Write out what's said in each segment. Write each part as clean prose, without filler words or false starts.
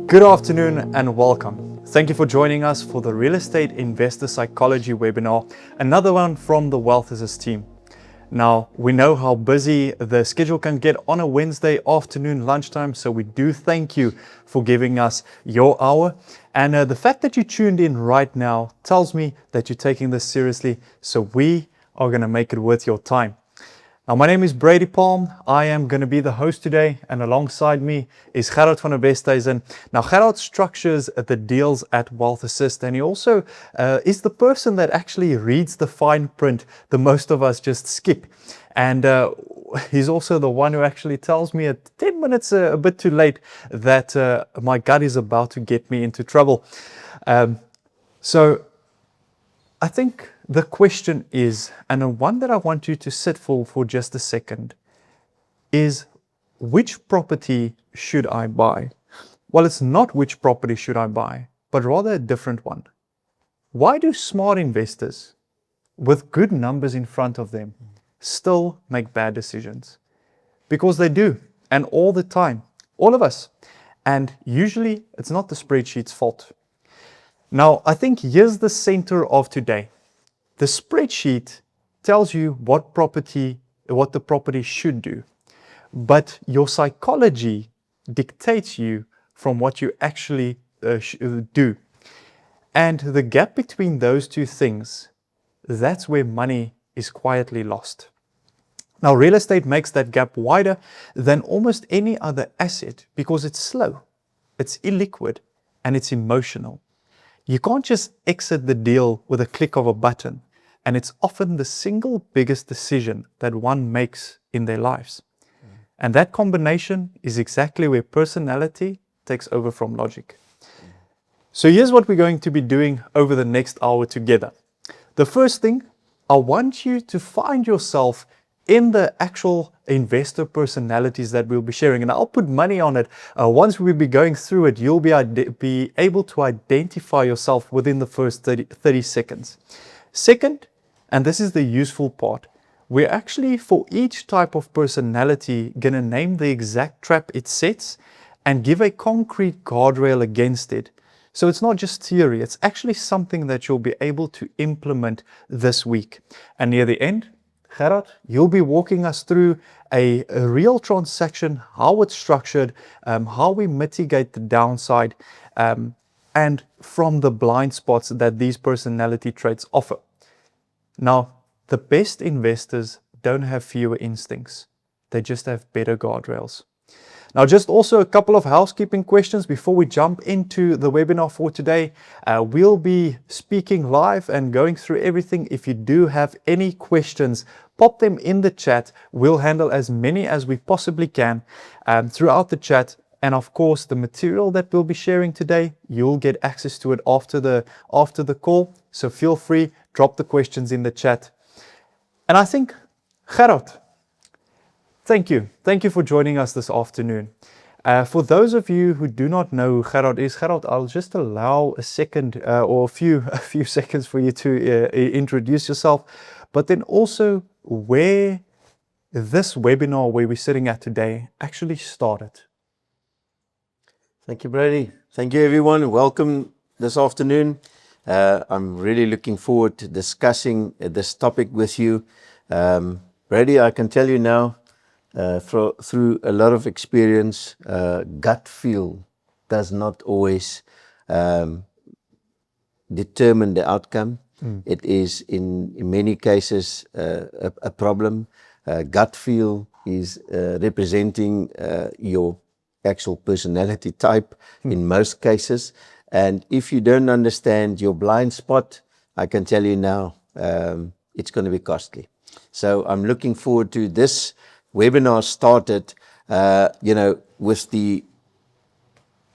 Good afternoon and welcome. Thank you for joining us for the Real Estate Investor Psychology webinar, another one from the Wealth Assist team. Now, we know how busy the schedule can get on a Wednesday afternoon lunchtime, so we do thank you for giving us your hour. And the fact that you tuned in right now tells me that you're taking this seriously, so we are going to make it worth your time. Now, my name is Brady Palm. I am going to be the host today, and alongside me is Gerard van der Westhuizen. Now, Gerard structures the deals at Wealth Assist, and he also is the person that actually reads the fine print that most of us just skip. And he's also the one who actually tells me at 10 minutes a bit too late that my gut is about to get me into trouble. So I think the question is, and the one that I want you to sit for just a second, is which property should I buy? Well, it's not which property should I buy, but rather a different one. Why do smart investors with good numbers in front of them still make bad decisions? Because they do, and all the time, all of us. And usually it's not the spreadsheet's fault. Now, I think here's the center of today. The spreadsheet tells you what the property should do, but your psychology dictates you from what you actually do. And the gap between those two things, that's where money is quietly lost. Now, real estate makes that gap wider than almost any other asset because it's slow, it's illiquid, and it's emotional. You can't just exit the deal with a click of a button. And it's often the single biggest decision that one makes in their lives. And that combination is exactly where personality takes over from logic. So here's what we're going to be doing over the next hour together. The first thing, I want you to find yourself in the actual investor personalities that we'll be sharing. And I'll put money on it. Once we'll be going through it, you'll be able to identify yourself within the first 30 seconds. Second, and this is the useful part, we're actually for each type of personality going to name the exact trap it sets and give a concrete guardrail against it. So it's not just theory, it's actually something that you'll be able to implement this week. And near the end, Gerard, you'll be walking us through a real transaction, how it's structured, how we mitigate the downside, and from the blind spots that these personality traits offer. Now, the best investors don't have fewer instincts. They just have better guardrails. Now, just also a couple of housekeeping questions before we jump into the webinar for today. We'll be speaking live and going through everything. If you do have any questions, pop them in the chat. We'll handle as many as we possibly can throughout the chat. And of course, the material that we'll be sharing today, you'll get access to it after the call. So feel free, drop the questions in the chat. And I think, Gerard, thank you. Thank you for joining us this afternoon. For those of you who do not know who Gerard is, Gerard, I'll just allow a second or a few seconds for you to introduce yourself, but then also where this webinar where we're sitting at today actually started. Thank you, Brady. Thank you, everyone. Welcome this afternoon. I'm really looking forward to discussing this topic with you. Brady, I can tell you now, through a lot of experience, gut feel does not always determine the outcome. It is, in many cases, a problem. Gut feel is representing your actual personality type in most cases. And if you don't understand your blind spot, I can tell you now, it's going to be costly. So I'm looking forward to this webinar started, with the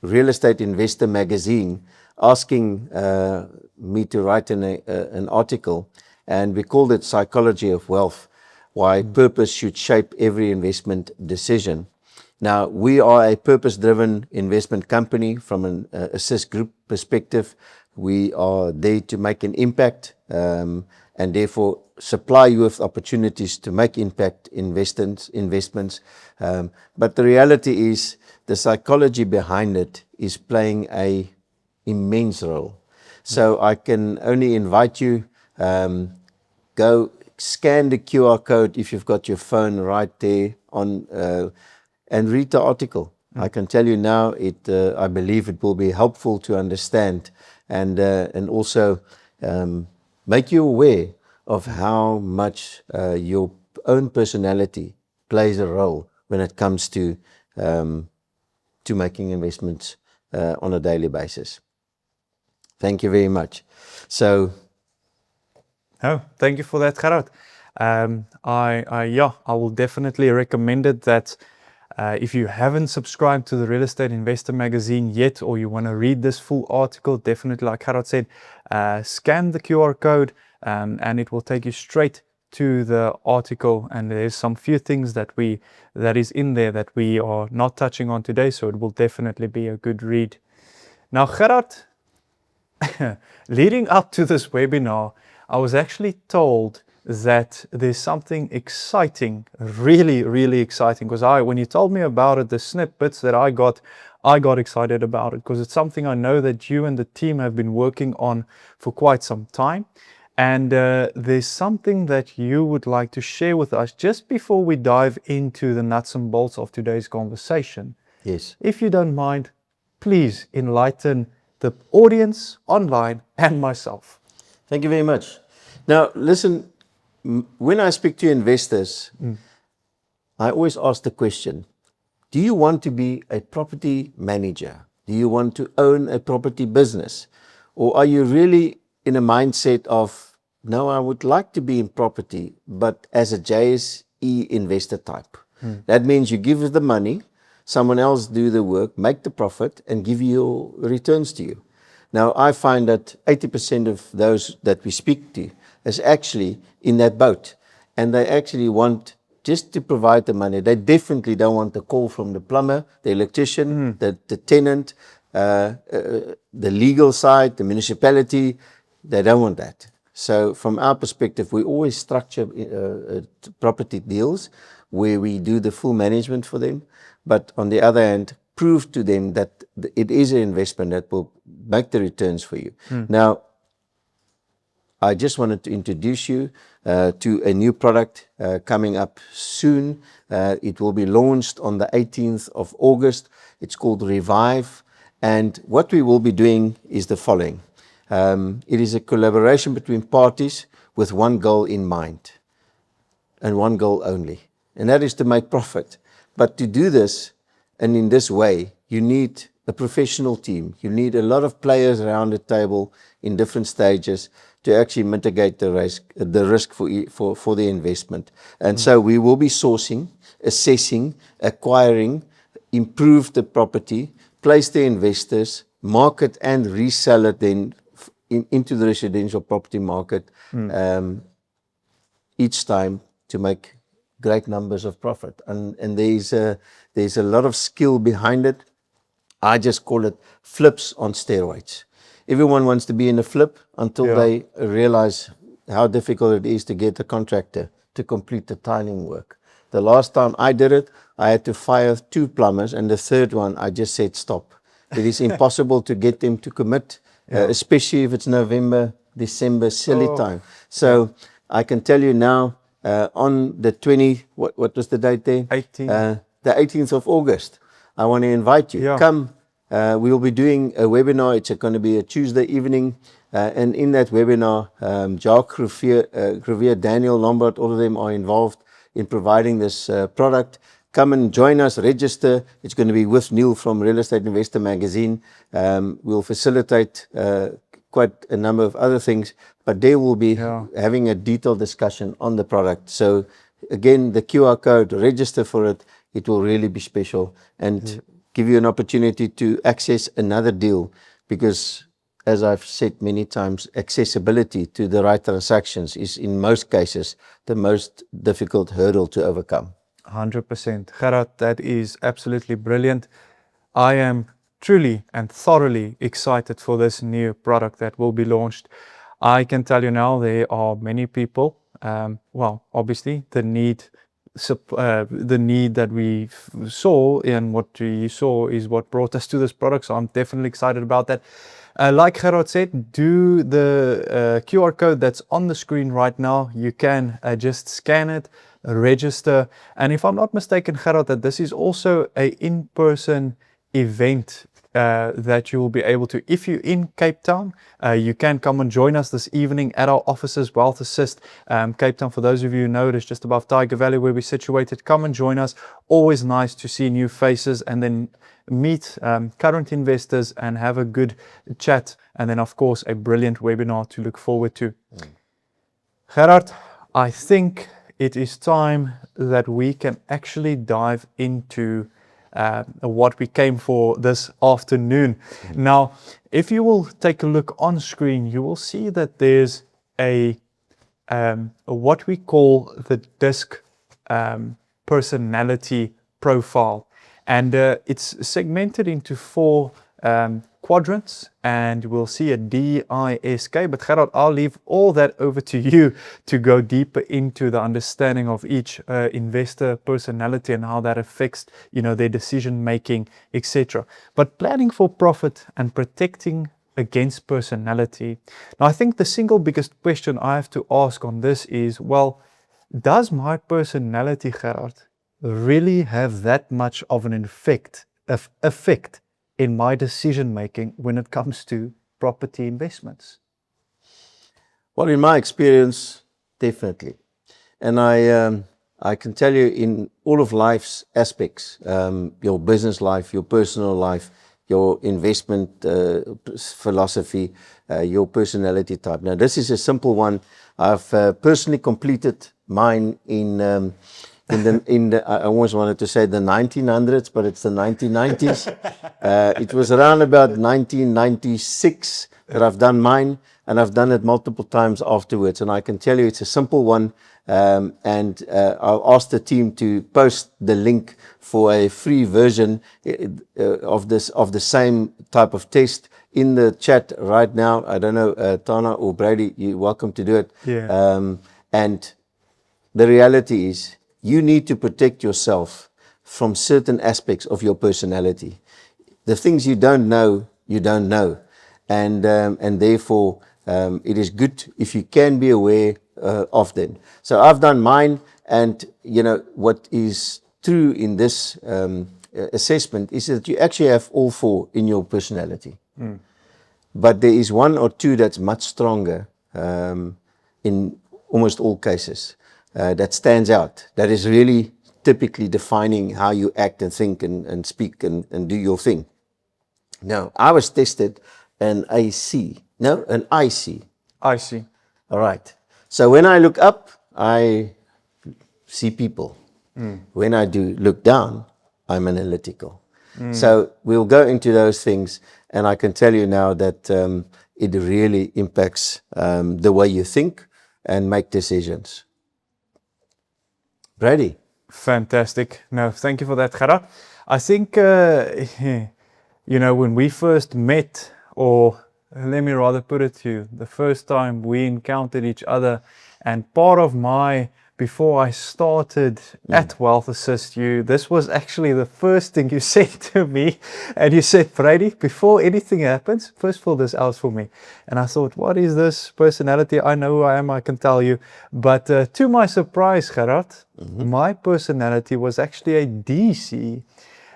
Real Estate Investor magazine asking me to write an article, and we called it Psychology of Wealth, why purpose should shape every investment decision. Now, we are a purpose-driven investment company from an Assist Group perspective. We are there to make an impact and therefore supply you with opportunities to make impact investments. But the reality is the psychology behind it is playing a immense role. So I can only invite you, go scan the QR code if you've got your phone right there on, and read the article. I can tell you now, I believe it will be helpful to understand and also make you aware of how much your own personality plays a role when it comes to making investments on a daily basis. Thank you very much. So, Oh, thank you for that, Gerard. I will definitely recommend it that if you haven't subscribed to the Real Estate Investor magazine yet, or you want to read this full article, definitely, like Gerard said, scan the QR code and it will take you straight to the article. And there's some few things that is in there that we are not touching on today, so it will definitely be a good read. Now, Gerard, leading up to this webinar, I was actually told that there's something exciting, really, really exciting, because when you told me about it, the snippets that I got excited about it, because it's something I know that you and the team have been working on for quite some time. And there's something that you would like to share with us just before we dive into the nuts and bolts of today's conversation. yes. If you don't mind, please enlighten the audience online and myself. Thank you very much. Now, listen, when I speak to investors, I always ask the question, do you want to be a property manager? Do you want to own a property business? Or are you really in a mindset of, no, I would like to be in property, but as a JSE investor type? That means you give us the money, someone else do the work, make the profit, and give your returns to you. Now, I find that 80% of those that we speak to is actually in that boat. And they actually want just to provide the money. They definitely don't want the call from the plumber, the electrician, the tenant, the legal side, the municipality. They don't want that. So from our perspective, we always structure property deals where we do the full management for them. But on the other hand, prove to them that it is an investment that will make the returns for you. Now, I just wanted to introduce you to a new product coming up soon. It will be launched on the 18th of August. It's called Revive. And what we will be doing is the following. It is a collaboration between parties with one goal in mind, and one goal only, and that is to make profit. But to do this, and in this way, you need a professional team. You need a lot of players around the table in different stages to actually mitigate the risk for the investment. And so we will be sourcing, assessing, acquiring, improve the property, place the investors, market and resell it then into the residential property market each time to make great numbers of profit. And there's a lot of skill behind it. I just call it flips on steroids. Everyone wants to be in a flip until they realize how difficult it is to get a contractor to complete the tiling work. The last time I did it, I had to fire 2 plumbers, and the third one, I just said stop. It is impossible to get them to commit, especially if it's November, December, silly time. So I can tell you now, on the what was the date there? 18th. The 18th of August. I want to invite you. Come. We will be doing a webinar. It's going to be a Tuesday evening. And in that webinar, Jacques Riviere, Daniel Lombard, all of them are involved in providing this product. Come and join us, register. It's going to be with Neil from Real Estate Investor magazine. We'll facilitate quite a number of other things, but they will be having a detailed discussion on the product. So again, the QR code, register for it. It will really be special and give you an opportunity to access another deal, because as I've said many times, accessibility to the right transactions is in most cases the most difficult hurdle to overcome. 100%. Gerard, that is absolutely brilliant. I am truly and thoroughly excited for this new product that will be launched. I can tell you now there are many people, well, obviously the need that we saw and what you saw is what brought us to this product. So I'm definitely excited about that. Like Gerard said, do the QR code that's on the screen right now. You can just scan it, register. And if I'm not mistaken, Gerard, that this is also a in-person event that you will be able to, if you're in Cape Town, you can come and join us this evening at our offices, Wealth Assist. Cape Town, for those of you who know, is just above Tiger Valley where we're situated. Come and join us. Always nice to see new faces and then meet current investors and have a good chat. And then, of course, a brilliant webinar to look forward to. Gerard, I think it is time that we can actually dive into what we came for this afternoon. Now, if you will take a look on screen, you will see that there's a what we call the DISC personality profile, and it's segmented into 4 quadrants, and we'll see a DISK. But Gerard, I'll leave all that over to you to go deeper into the understanding of each investor personality and how that affects, their decision making, etc. But planning for profit and protecting against personality. Now, I think the single biggest question I have to ask on this is, well, does my personality, Gerard, really have that much of an effect in my decision making when it comes to property investments? Well, in my experience, definitely. And I can tell you in all of life's aspects, your business life, your personal life, your investment philosophy, your personality type. Now, this is a simple one. I've personally completed mine in the I almost wanted to say the 1900s, but it's the 1990s. It was around about 1996 that I've done mine, and I've done it multiple times afterwards. And I can tell you it's a simple one. And I'll ask the team to post the link for a free version of the same type of test in the chat right now. I don't know, Tana or Brady, you're welcome to do it. Yeah. And the reality is, you need to protect yourself from certain aspects of your personality. The things you don't know, you don't know. And therefore, it is good if you can be aware of them. So I've done mine, and what is true in this assessment is that you actually have all 4 in your personality. But there is 1 or 2 that's much stronger in almost all cases. That stands out, that is really typically defining how you act and think and speak and do your thing. Now, I was tested an IC. I see. All right. So when I look up, I see people. When I do look down, I'm analytical. So we'll go into those things, and I can tell you now that it really impacts the way you think and make decisions. Brady. Fantastic. No, thank you for that, Gerard. I think, when we first met, or let me rather put it to you, the first time we encountered each other, and part of before I started at Wealth Assist You, this was actually the first thing you said to me. And you said, Brady, before anything happens, first fill this out for me. And I thought, what is this personality? I know who I am, I can tell you. But to my surprise, Gerard, my personality was actually a DC.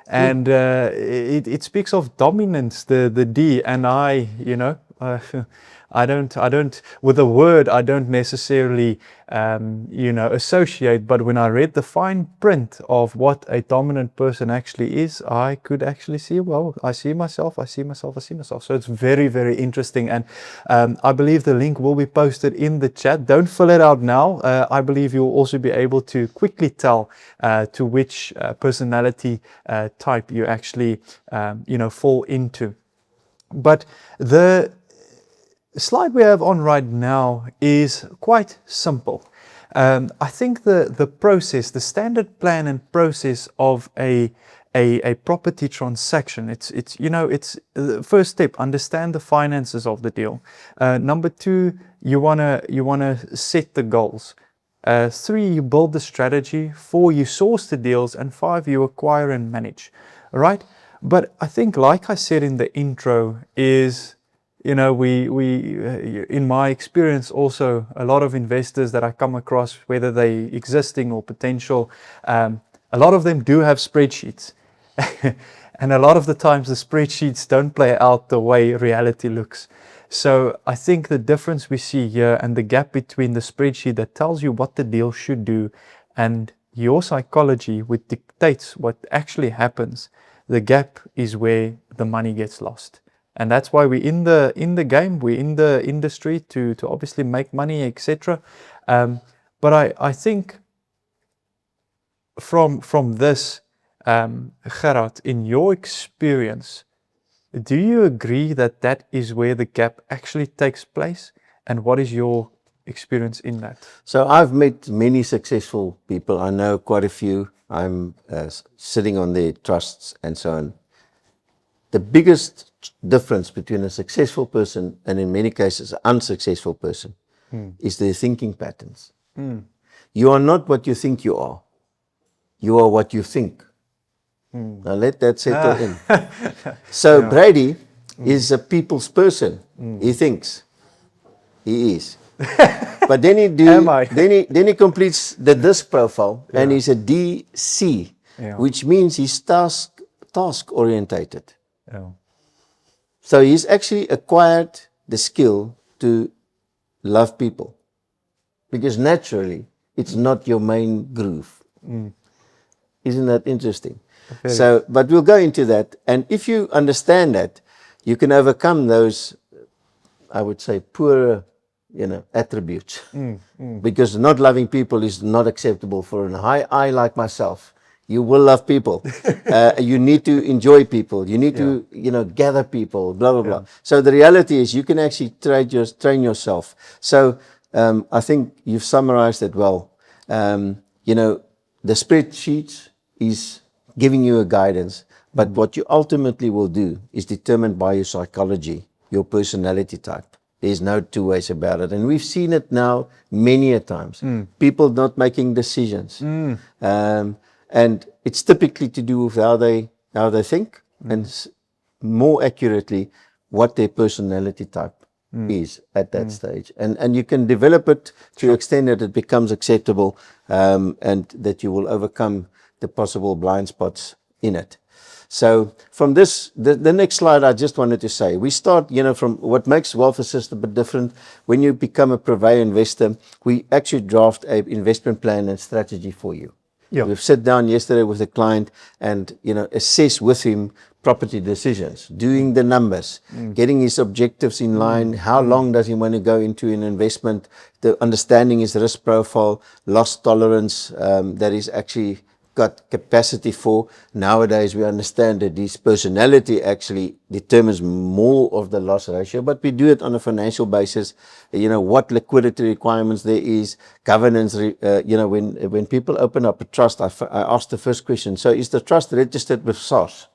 And it speaks of dominance, the D. And I don't, with the word, I don't necessarily, associate, but when I read the fine print of what a dominant person actually is, I could actually see, well, I see myself. So it's very, very interesting. And I believe the link will be posted in the chat. Don't fill it out now. I believe you'll also be able to quickly tell to which personality type you actually, fall into. But the slide we have on right now is quite simple. I think the process, the standard plan and process of a a property transaction. It's the first step, understand the finances of the deal. Number two, you wanna set the goals. 3, you build the strategy. 4, you source the deals, and 5, you acquire and manage. Right? But I think, like I said in the intro, is we in my experience also, a lot of investors that I come across, whether they existing or potential, a lot of them do have spreadsheets. And a lot of the times the spreadsheets don't play out the way reality looks. So I think the difference we see here, and the gap between the spreadsheet that tells you what the deal should do and your psychology, which dictates what actually happens, the gap is where the money gets lost. And that's why we're in the game, we're in the industry to obviously make money, etc. But I think from this, Gerard, in your experience, do you agree that that is where the gap actually takes place? And what is your experience in that? So I've met many successful people. I know quite a few. I'm sitting on their trusts and so on. The biggest difference between a successful person and, in many cases, an unsuccessful person is their thinking patterns. You are not what you think you are. You are what you think. Now let that settle in. So Brady is a people's person. He thinks. He is. But then he completes the DISC profile, and he's a DC, which means he's task orientated. So he's actually acquired the skill to love people, because naturally it's not your main groove. Isn't that interesting? So, but we'll go into that. And if you understand that, you can overcome those, I would say, poorer, attributes. Because not loving people is not acceptable for an high I like myself. You will love people. You need to enjoy people. You need to, gather people, blah, blah, blah. So the reality is you can actually train yourself. So I think you've summarized it well. The spreadsheets is giving you a guidance, but what you ultimately will do is determined by your psychology, your personality type. There's no two ways about it. And we've seen it now many a times. People not making decisions. And it's typically to do with how they think, and more accurately, what their personality type is at that stage. And you can develop it to the extent that it becomes acceptable, and that you will overcome the possible blind spots in it. So from this, the next slide, I just wanted to say, we start, from what makes Wealth Assist a bit different. When you become a Purveyor investor, we actually draft an investment plan and strategy for you. We've sat down yesterday with a client and, assess with him property decisions, doing the numbers, getting his objectives in line, how long does he want to go into an investment, the understanding his risk profile, loss tolerance, that is actually got capacity for. Nowadays we understand that his personality actually determines more of the loss ratio, but we do it on a financial basis. What liquidity requirements there is, governance. When people open up a trust, I ask the first question, so is the trust registered with SARS?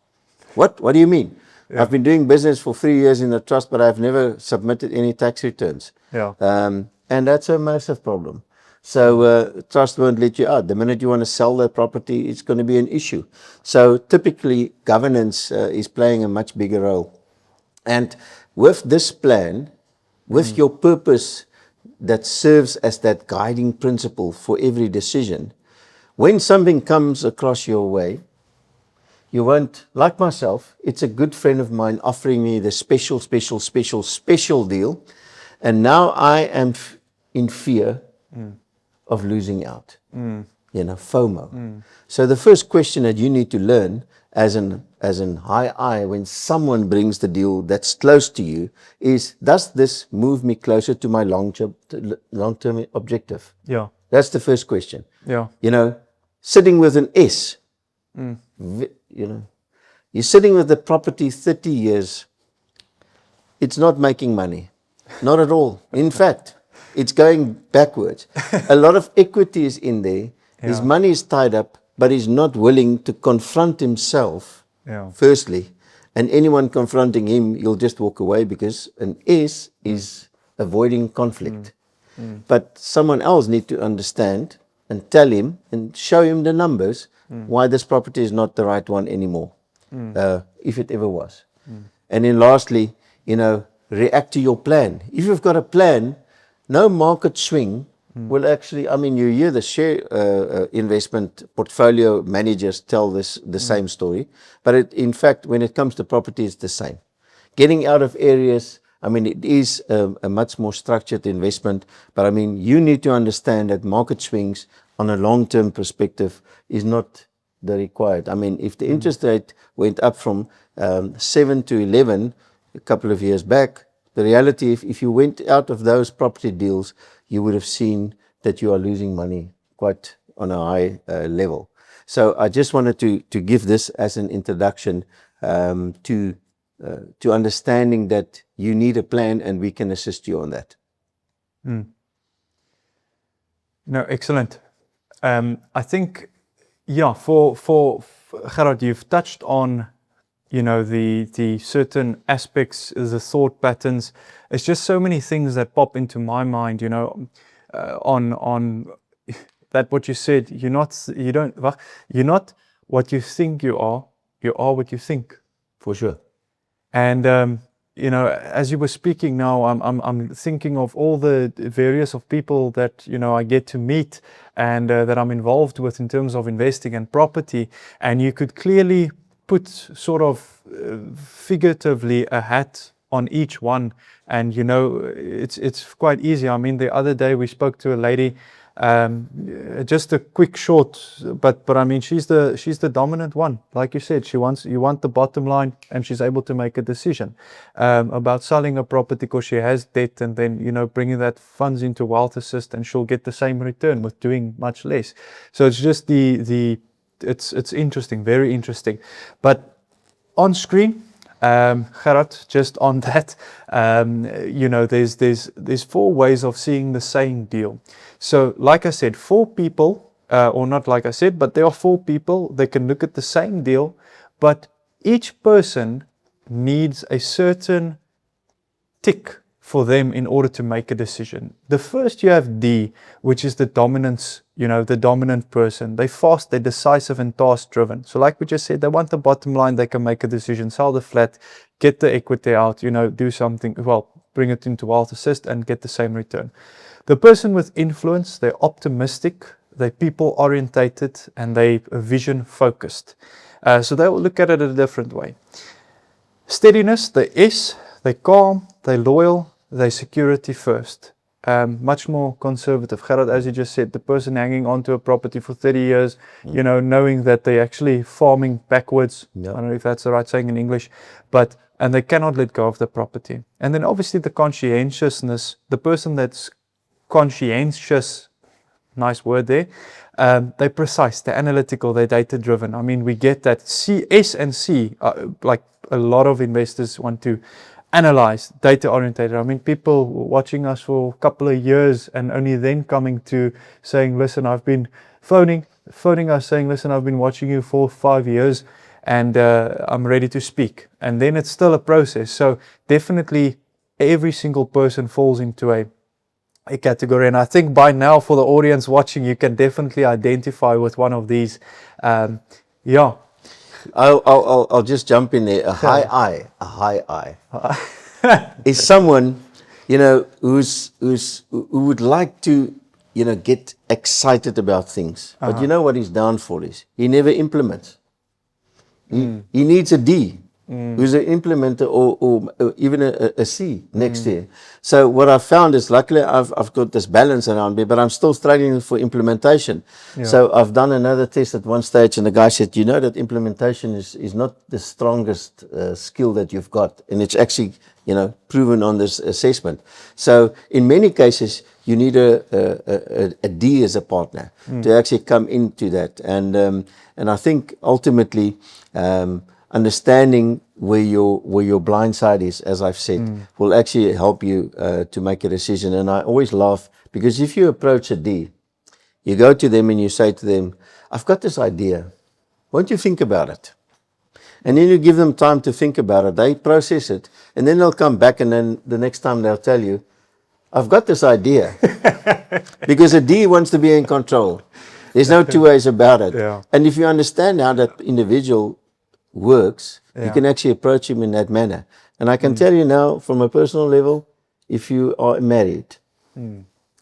What do you mean? I've been doing business for 3 years in the trust, but I've never submitted any tax returns. And that's a massive problem. So trust won't let you out. The minute you want to sell that property, it's going to be an issue. So typically governance is playing a much bigger role. And with this plan, with your purpose that serves as that guiding principle for every decision, when something comes across your way, you won't, like myself, it's a good friend of mine offering me the special deal. And now I am in fear of losing out, FOMO. So the first question that you need to learn as an high I, when someone brings the deal that's close to you, is, does this move me closer to my long-term objective? That's the first question. Sitting with an S, you're sitting with the property 30 years, it's not making money, not at all. In fact, it's going backwards. A lot of equity is in there. His money is tied up, but he's not willing to confront himself Yeah. firstly, and anyone confronting him, he'll just walk away, because an S is avoiding conflict. But someone else need to understand and tell him and show him the numbers why this property is not the right one anymore, if it ever was. And then lastly, react to your plan. If you've got a plan, no market swing will actually, I mean, you hear the share investment portfolio managers tell the same story, but in fact, when it comes to property, it's the same. Getting out of areas, I mean, it is a much more structured investment, but I mean, you need to understand that market swings on a long-term perspective is not the required. I mean, if the interest rate went up from 7 to 11 a couple of years back, the reality, if you went out of those property deals, you would have seen that you are losing money quite on a high level. So I just wanted to give this as an introduction to understanding that you need a plan, and we can assist you on that. No, excellent. I think, yeah, for Gerard, you've touched on, the certain aspects, the thought patterns. It's just so many things that pop into my mind, on that what you said. You're not what you think you are what you think. For sure. And as you were speaking now, I'm thinking of all the various of people that I get to meet and that I'm involved with in terms of investing and property, and you could clearly put sort of figuratively a hat on each one, and it's quite easy. I mean, the other day we spoke to a lady. Just a quick short, but I mean, she's the dominant one. Like you said, you want the bottom line, and she's able to make a decision about selling a property because she has debt, and then bringing that funds into Wealth Assist, and she'll get the same return with doing much less. So it's just it's interesting, very interesting. But on screen, Gerard, just on that, there's 4 ways of seeing the same deal. So like I said, 4 people, or not like I said, but there are 4 people, they can look at the same deal, but each person needs a certain tick for them in order to make a decision. The first, you have D, which is the dominance, the dominant person. They're fast, they're decisive and task driven. So like we just said, they want the bottom line, they can make a decision, sell the flat, get the equity out, do something, bring it into Wealth Assist and get the same return. The person with influence, they're optimistic, they're people orientated, and they're vision focused. So they will look at it a different way. Steadiness, the S, they're calm, they're loyal, they're security first. Much more conservative. Gerard, as you just said, the person hanging onto a property for 30 years, knowing that they're actually farming backwards. Yep. I don't know if that's the right saying in English, and they cannot let go of the property. And then obviously the conscientiousness, the person that's conscientious, nice word there, they're precise, they're analytical, they're data driven. I mean, we get that. S and C, like a lot of investors want to analyze, data orientated. I mean, people watching us for a couple of years and only then coming to saying, listen, I've been phoning us saying, listen, I've been watching you for 5 years and I'm ready to speak. And then it's still a process. So definitely every single person falls into a category. And I think by now for the audience watching, you can definitely identify with one of these. Yeah. I'll just jump in there. A high I is someone, who would like to, get excited about things. But you know what his downfall is? He never implements. He needs a D, who's an implementer, or even a C next year. So what I've found is, luckily I've got this balance around me, but I'm still struggling for implementation. Yeah. So I've done another test at one stage, and the guy said, that implementation is not the strongest skill that you've got, and it's actually proven on this assessment. So in many cases, you need a D as a partner to actually come into that, and I think ultimately understanding where your blind side is, as I've said, will actually help you to make a decision. And I always laugh, because if you approach a D, you go to them and you say to them, I've got this idea. Won't you think about it? And then you give them time to think about it. They process it. And then they'll come back, and then the next time they'll tell you, I've got this idea. Because a D wants to be in control. There's no two ways about it. Yeah. And if you understand how that individual works, you Yeah. can actually approach him in that manner. And I can tell you now, from a personal level, if you are married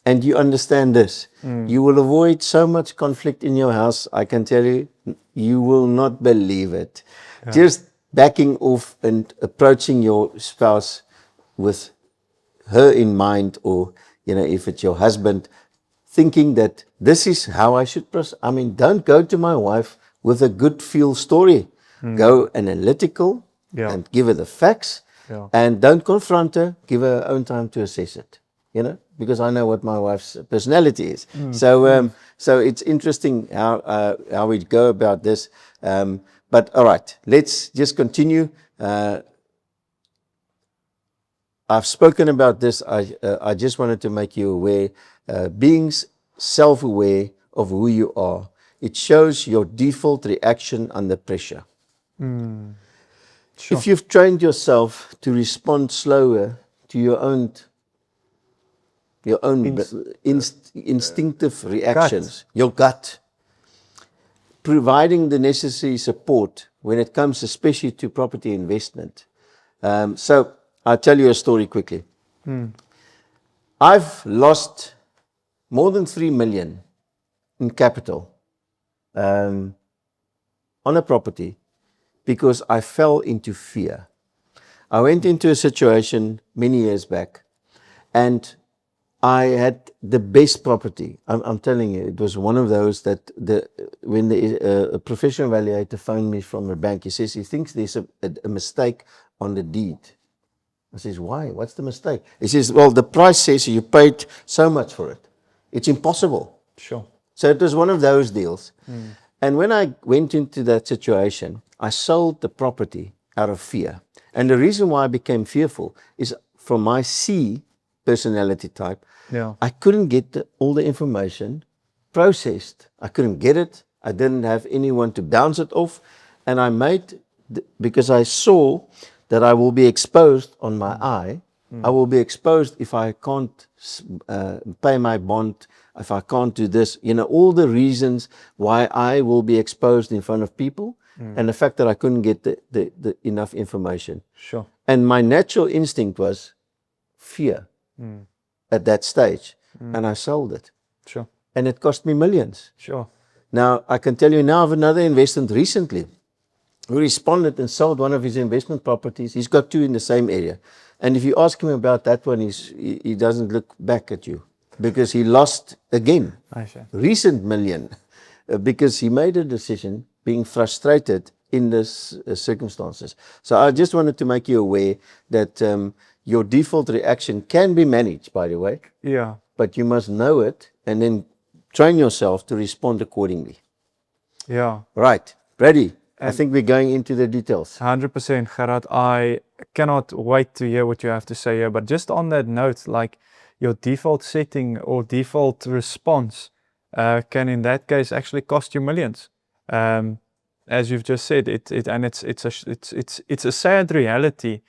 and you understand this, you will avoid so much conflict in your house. I can tell you, you will not believe it. Just backing off and approaching your spouse with her in mind, or if it's your husband, thinking that this is how I should proceed. I mean, don't go to my wife with a good feel story. Go analytical Yeah. and give her the facts, and don't confront her. Give her her own time to assess it. Because I know what my wife's personality is. So it's interesting how we go about this. But all right, let's just continue. I've spoken about this. I just wanted to make you aware. Being self-aware of who you are, it shows your default reaction under pressure. Sure. If you've trained yourself to respond slower to your own instinctive reactions, your gut, providing the necessary support when it comes especially to property investment. So I'll tell you a story quickly. I've lost more than 3 million in capital on a property because I fell into fear. I went into a situation many years back, and I had the best property. I'm telling you, it was one of those that when a professional evaluator phoned me from a bank, he says he thinks there's a mistake on the deed. I says, why? What's the mistake? He says, well, the price says you paid so much for it. It's impossible. Sure. So it was one of those deals. And when I went into that situation, I sold the property out of fear. And the reason why I became fearful is from my C personality type. Yeah. I couldn't get all the information processed. I couldn't get it. I didn't have anyone to bounce it off. And I made, because I saw that I will be exposed on my eye. I will be exposed if I can't pay my bond, if I can't do this. All the reasons why I will be exposed in front of people, and the fact that I couldn't get the enough information. Sure. And my natural instinct was fear at that stage. And I sold it. Sure. And it cost me millions. Sure. Now, I can tell you now of another investment recently who responded and sold one of his investment properties. He's got 2 in the same area. And if you ask him about that one, he doesn't look back at you because he lost again, I see. recent million, because he made a decision being frustrated in this circumstances. So I just wanted to make you aware that your default reaction can be managed, by the way, Yeah. but you must know it and then train yourself to respond accordingly. Yeah. Right, ready? I think we're going into the details. 100%, Gerard. I cannot wait to hear what you have to say here. But just on that note, like your default setting or default response can, in that case, actually cost you millions. As you've just said, it's a sad reality.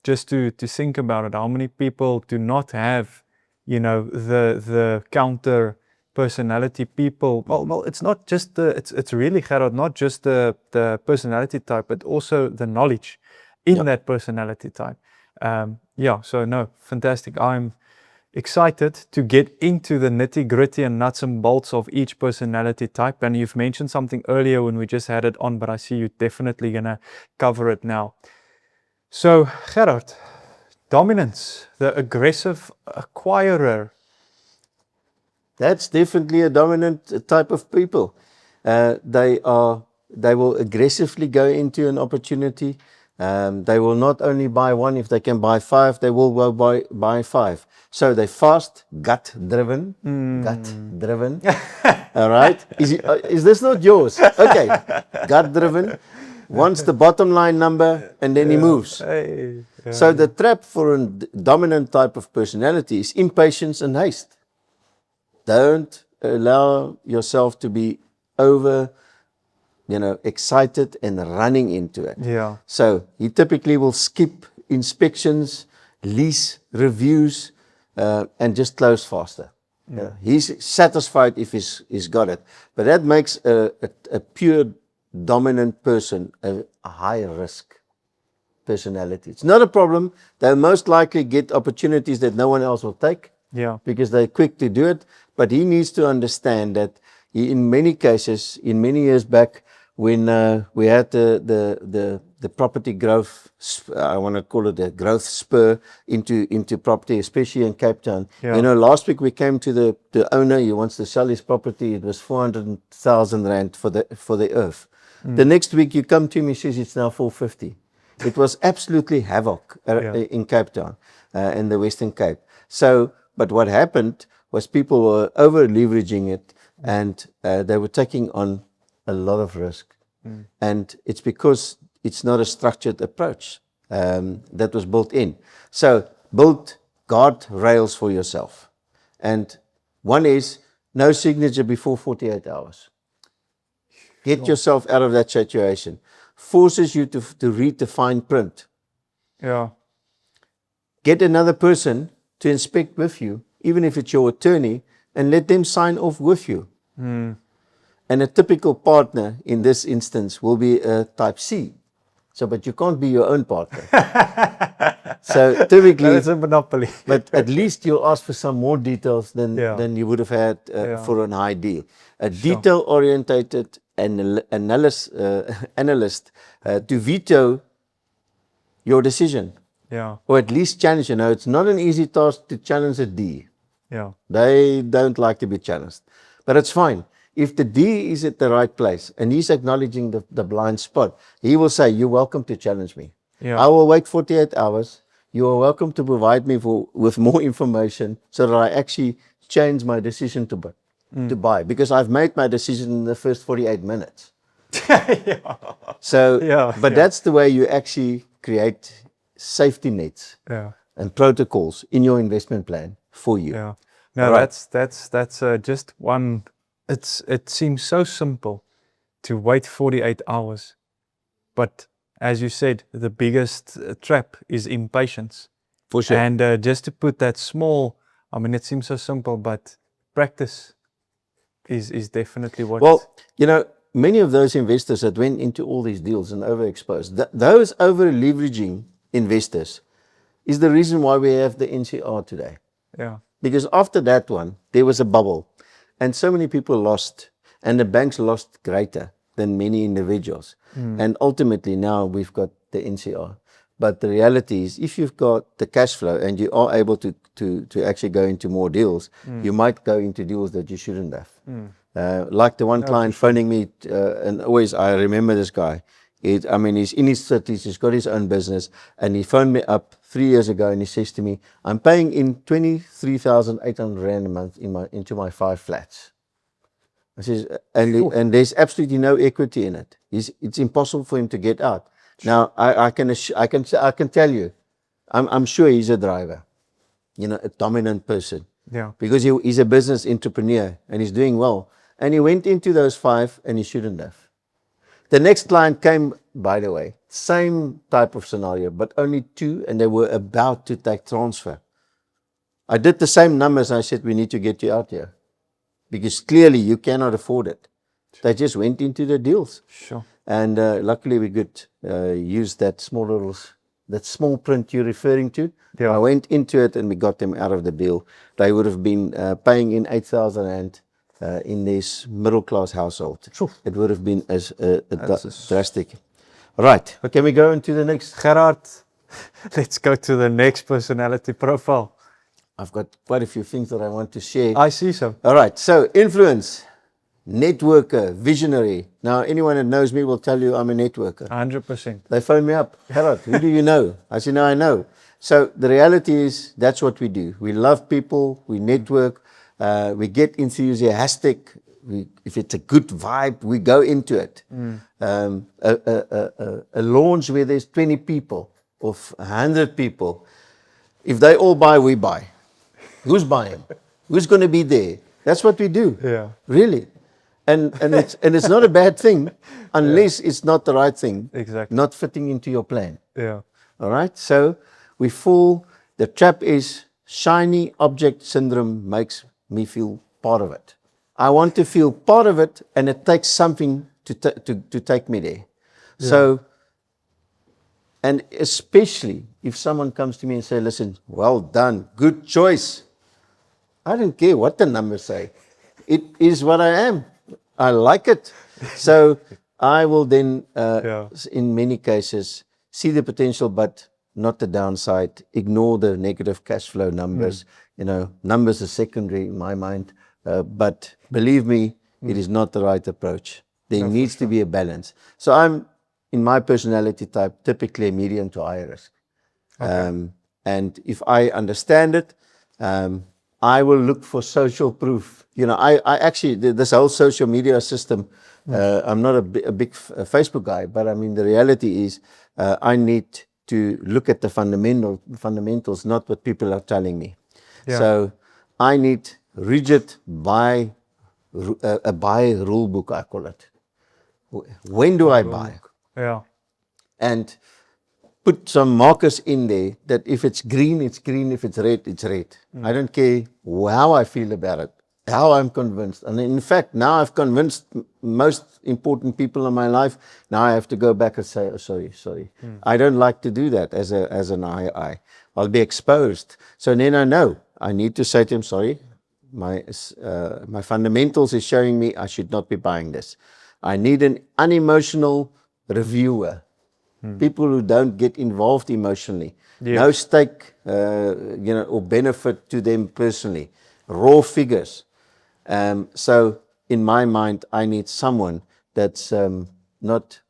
Just to think about it, how many people do not have, the counter personality people. Well, it's not just it's really, Gerard, not just the personality type, but also the knowledge in that personality type. So no, fantastic. I'm excited to get into the nitty gritty and nuts and bolts of each personality type. And you've mentioned something earlier when we just had it on, but I see you're definitely gonna cover it now. So, Gerard, dominance, the aggressive acquirer. That's definitely a dominant type of people. They will aggressively go into an opportunity. They will not only buy one. If they can buy 5, they will go buy 5. So they're fast, gut-driven. Gut-driven. All right. Is this not yours? Okay. Gut-driven. Wants the bottom line number, and then he moves. Hey, yeah. So the trap for a dominant type of personality is impatience and haste. Don't allow yourself to be over, excited and running into it. Yeah. So he typically will skip inspections, lease reviews, and just close faster. He's satisfied if he's got it. But that makes a pure dominant person a high risk personality. It's not a problem. They'll most likely get opportunities that no one else will take. Yeah. Because they're quick to do it. But he needs to understand that in many cases, in many years back, when we had the property growth, I want to call it a growth spur into property, especially in Cape Town. Yeah. Last week we came to the owner. He wants to sell his property. It was 400,000 rand for the earth. The next week you come to him, he says it's now 450. It was absolutely havoc in Cape Town, in the Western Cape. So, but what happened was people were over leveraging it, and they were taking on a lot of risk. And it's because it's not a structured approach that was built in. So build guard rails for yourself. And one is no signature before 48 hours. Get yourself out of that situation. Forces you to read the fine print. Yeah. Get another person to inspect with you, even if it's your attorney, and let them sign off with you. And a typical partner in this instance will be a type C. So, but you can't be your own partner. So typically, No, it's a monopoly. but at least you'll ask for some more details than you would have had for an high deal. A detail-orientated analyst to veto your decision, Yeah. or at least challenge. It's not an easy task to challenge a D. Yeah. They don't like to be challenged, but it's fine. If the D is at the right place and he's acknowledging the blind spot, he will say, "You're welcome to challenge me. Yeah. I will wait 48 hours. You are welcome to provide me with more information so that I actually change my decision to buy, because I've made my decision in the first 48 minutes." So, but that's the way you actually create safety nets and protocols in your investment plan for you. Yeah. No, that's just one. It seems so simple to wait 48 hours, but as you said, the biggest trap is impatience. For sure. And just to put that small, I mean, it seems so simple, but practice is definitely what. Well, many of those investors that went into all these deals and overexposed, those over leveraging investors is the reason why we have the NCR today. Yeah. Because after that one, there was a bubble, and so many people lost, and the banks lost greater than many individuals. And ultimately now we've got the NCR. But the reality is, if you've got the cash flow and you are able to actually go into more deals, you might go into deals that you shouldn't have. Like the one client phoning me, and always I remember this guy. He's in his 30s, he's got his own business, and he phoned me up 3 years ago and he says to me, "I'm paying in 23,800 Rand a month into my 5 flats." I says, and there's absolutely no equity in it. It's impossible for him to get out. Now I can tell you, I'm sure he's a driver, a dominant person. Yeah. Because he's a business entrepreneur and he's doing well. And he went into those 5 and he shouldn't have. The next client came, by the way, same type of scenario, but only 2, and they were about to take transfer. I did the same numbers and I said, "We need to get you out here, because clearly you cannot afford it." They just went into the deals. Sure. And luckily we could use that small print you're referring to. Yeah. I went into it and we got them out of the deal. They would have been paying in 8,000 Rand in this middle class household. Sure. It would have been drastic. Right. Can we go into the next? Gerard, let's go to the next personality profile. I've got quite a few things that I want to share. I see so. All right. So influence, networker, visionary. Now, anyone that knows me will tell you I'm a networker. 100%. They phone me up, "Gerard, who do you know?" I say, "No, I know." So the reality is that's what we do. We love people, we network, we get enthusiastic. If it's a good vibe, we go into it. A launch where there's 20 people or 100 people, if they all buy, we buy. Who's buying? Who's going to be there? That's what we do. Yeah. Really. And it's not a bad thing unless it's not the right thing. Exactly. Not fitting into your plan. Yeah. All right. So we fall. The trap is shiny object syndrome makes me feel part of it. I want to feel part of it, and it takes something to take me there. Yeah. So, and especially if someone comes to me and say, listen, well done, good choice. I don't care what the numbers say. It is what I am. I like it. So I will then, in many cases, see the potential, but not the downside. Ignore the negative cash flow numbers. You know, numbers are secondary in my mind. But believe me, it is not the right approach. There needs to be a balance. So I'm, in my personality type, typically a medium to high risk. Okay. And if I understand it, I will look for social proof. You know, I actually, this whole social media system, I'm not a big Facebook guy, but I mean, the reality is I need to look at the fundamentals, not what people are telling me. Yeah. So I need rigid buy, a buy rule book, I call it. When do I buy? Yeah. And put some markers in there that if it's green, it's green. If it's red, it's red. I don't care how I feel about it, how I'm convinced. And in fact, now I've convinced most important people in my life. Now I have to go back and say, oh, sorry. I don't like to do that as an II. I'll be exposed. So then I know I need to say to him, sorry, my fundamentals is showing me I should not be buying this. I need an unemotional reviewer. People who don't get involved emotionally. Yes. No stake, or benefit to them personally. Raw figures. So in my mind, I need someone that's not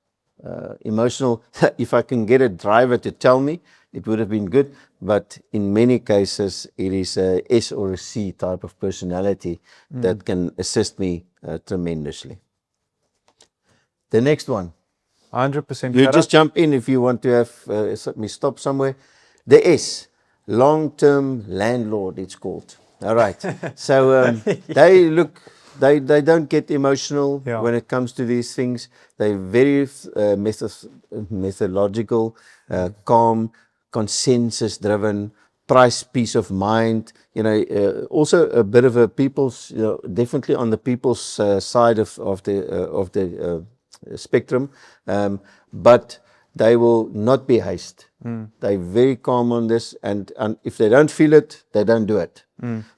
emotional. If I can get a driver to tell me, it would have been good. But in many cases, it is a S or a C type of personality that can assist me tremendously. The next one. 100%. You just jump in if you want to have me stop somewhere. The S, long-term landlord, it's called. All right. So they don't get emotional when it comes to these things. They're very methodological, calm, consensus-driven, price, peace of mind. You know, also a bit of a people's, definitely on the people's side of the spectrum, but they will not be haste. They're very calm on this, and if they don't feel it, they don't do it.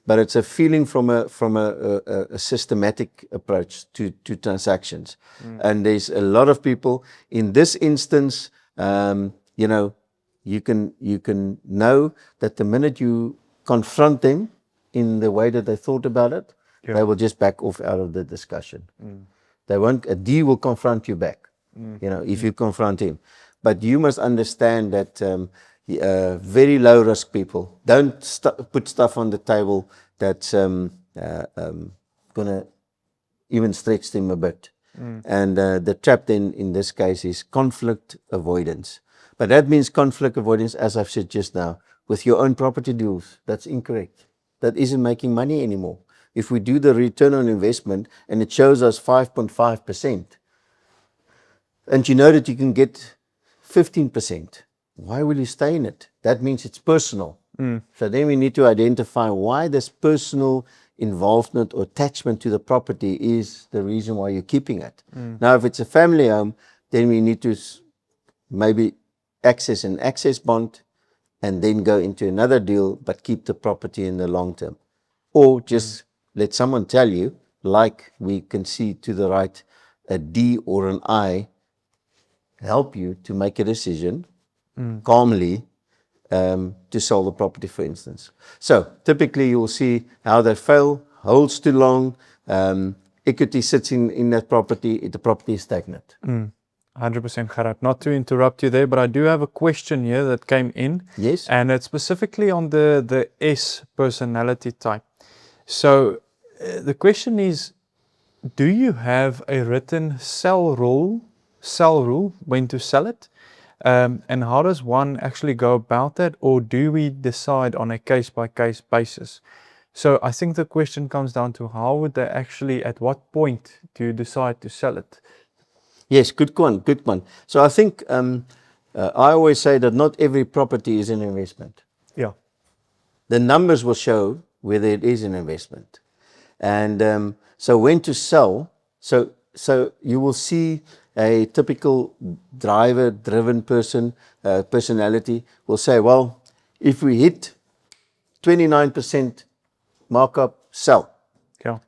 But it's a feeling from a systematic approach to transactions. And there's a lot of people in this instance. You can know that the minute you confront them in the way that they thought about it, they will just back off out of the discussion. They won't. A D will confront you back, if you confront him. But you must understand that very low risk people don't put stuff on the table that's gonna even stretch them a bit. And the trap then in this case is conflict avoidance. But that means conflict avoidance, as I've said just now, with your own property deals. That's incorrect. That isn't making money anymore. If we do the return on investment and it shows us 5.5%, and you know that you can get 15%, why will you stay in it? That means it's personal. So then we need to identify why this personal involvement or attachment to the property is the reason why you're keeping it. Now, if it's a family home, then we need to maybe access an access bond and then go into another deal, but keep the property in the long term. Or just let someone tell you, like we can see to the right, a D or an I, help you to make a decision calmly to sell the property, for instance. So typically you'll see how they fail, holds too long, equity sits in that property, the property is stagnant. 100% Gerard. Not to interrupt you there, but I do have a question here that came in. Yes. And it's specifically on the S personality type. So the question is, do you have a written sell rule when to sell it? And how does one actually go about that? Or do we decide on a case-by-case basis? So I think the question comes down to how would they actually, at what point do you decide to sell it? Yes, good one, good one. So I think I always say that not every property is an investment. Yeah. The numbers will show whether it is an investment. And so when to sell, so you will see a typical driver-driven person, personality will say, well, if we hit 29% markup, sell. Yeah.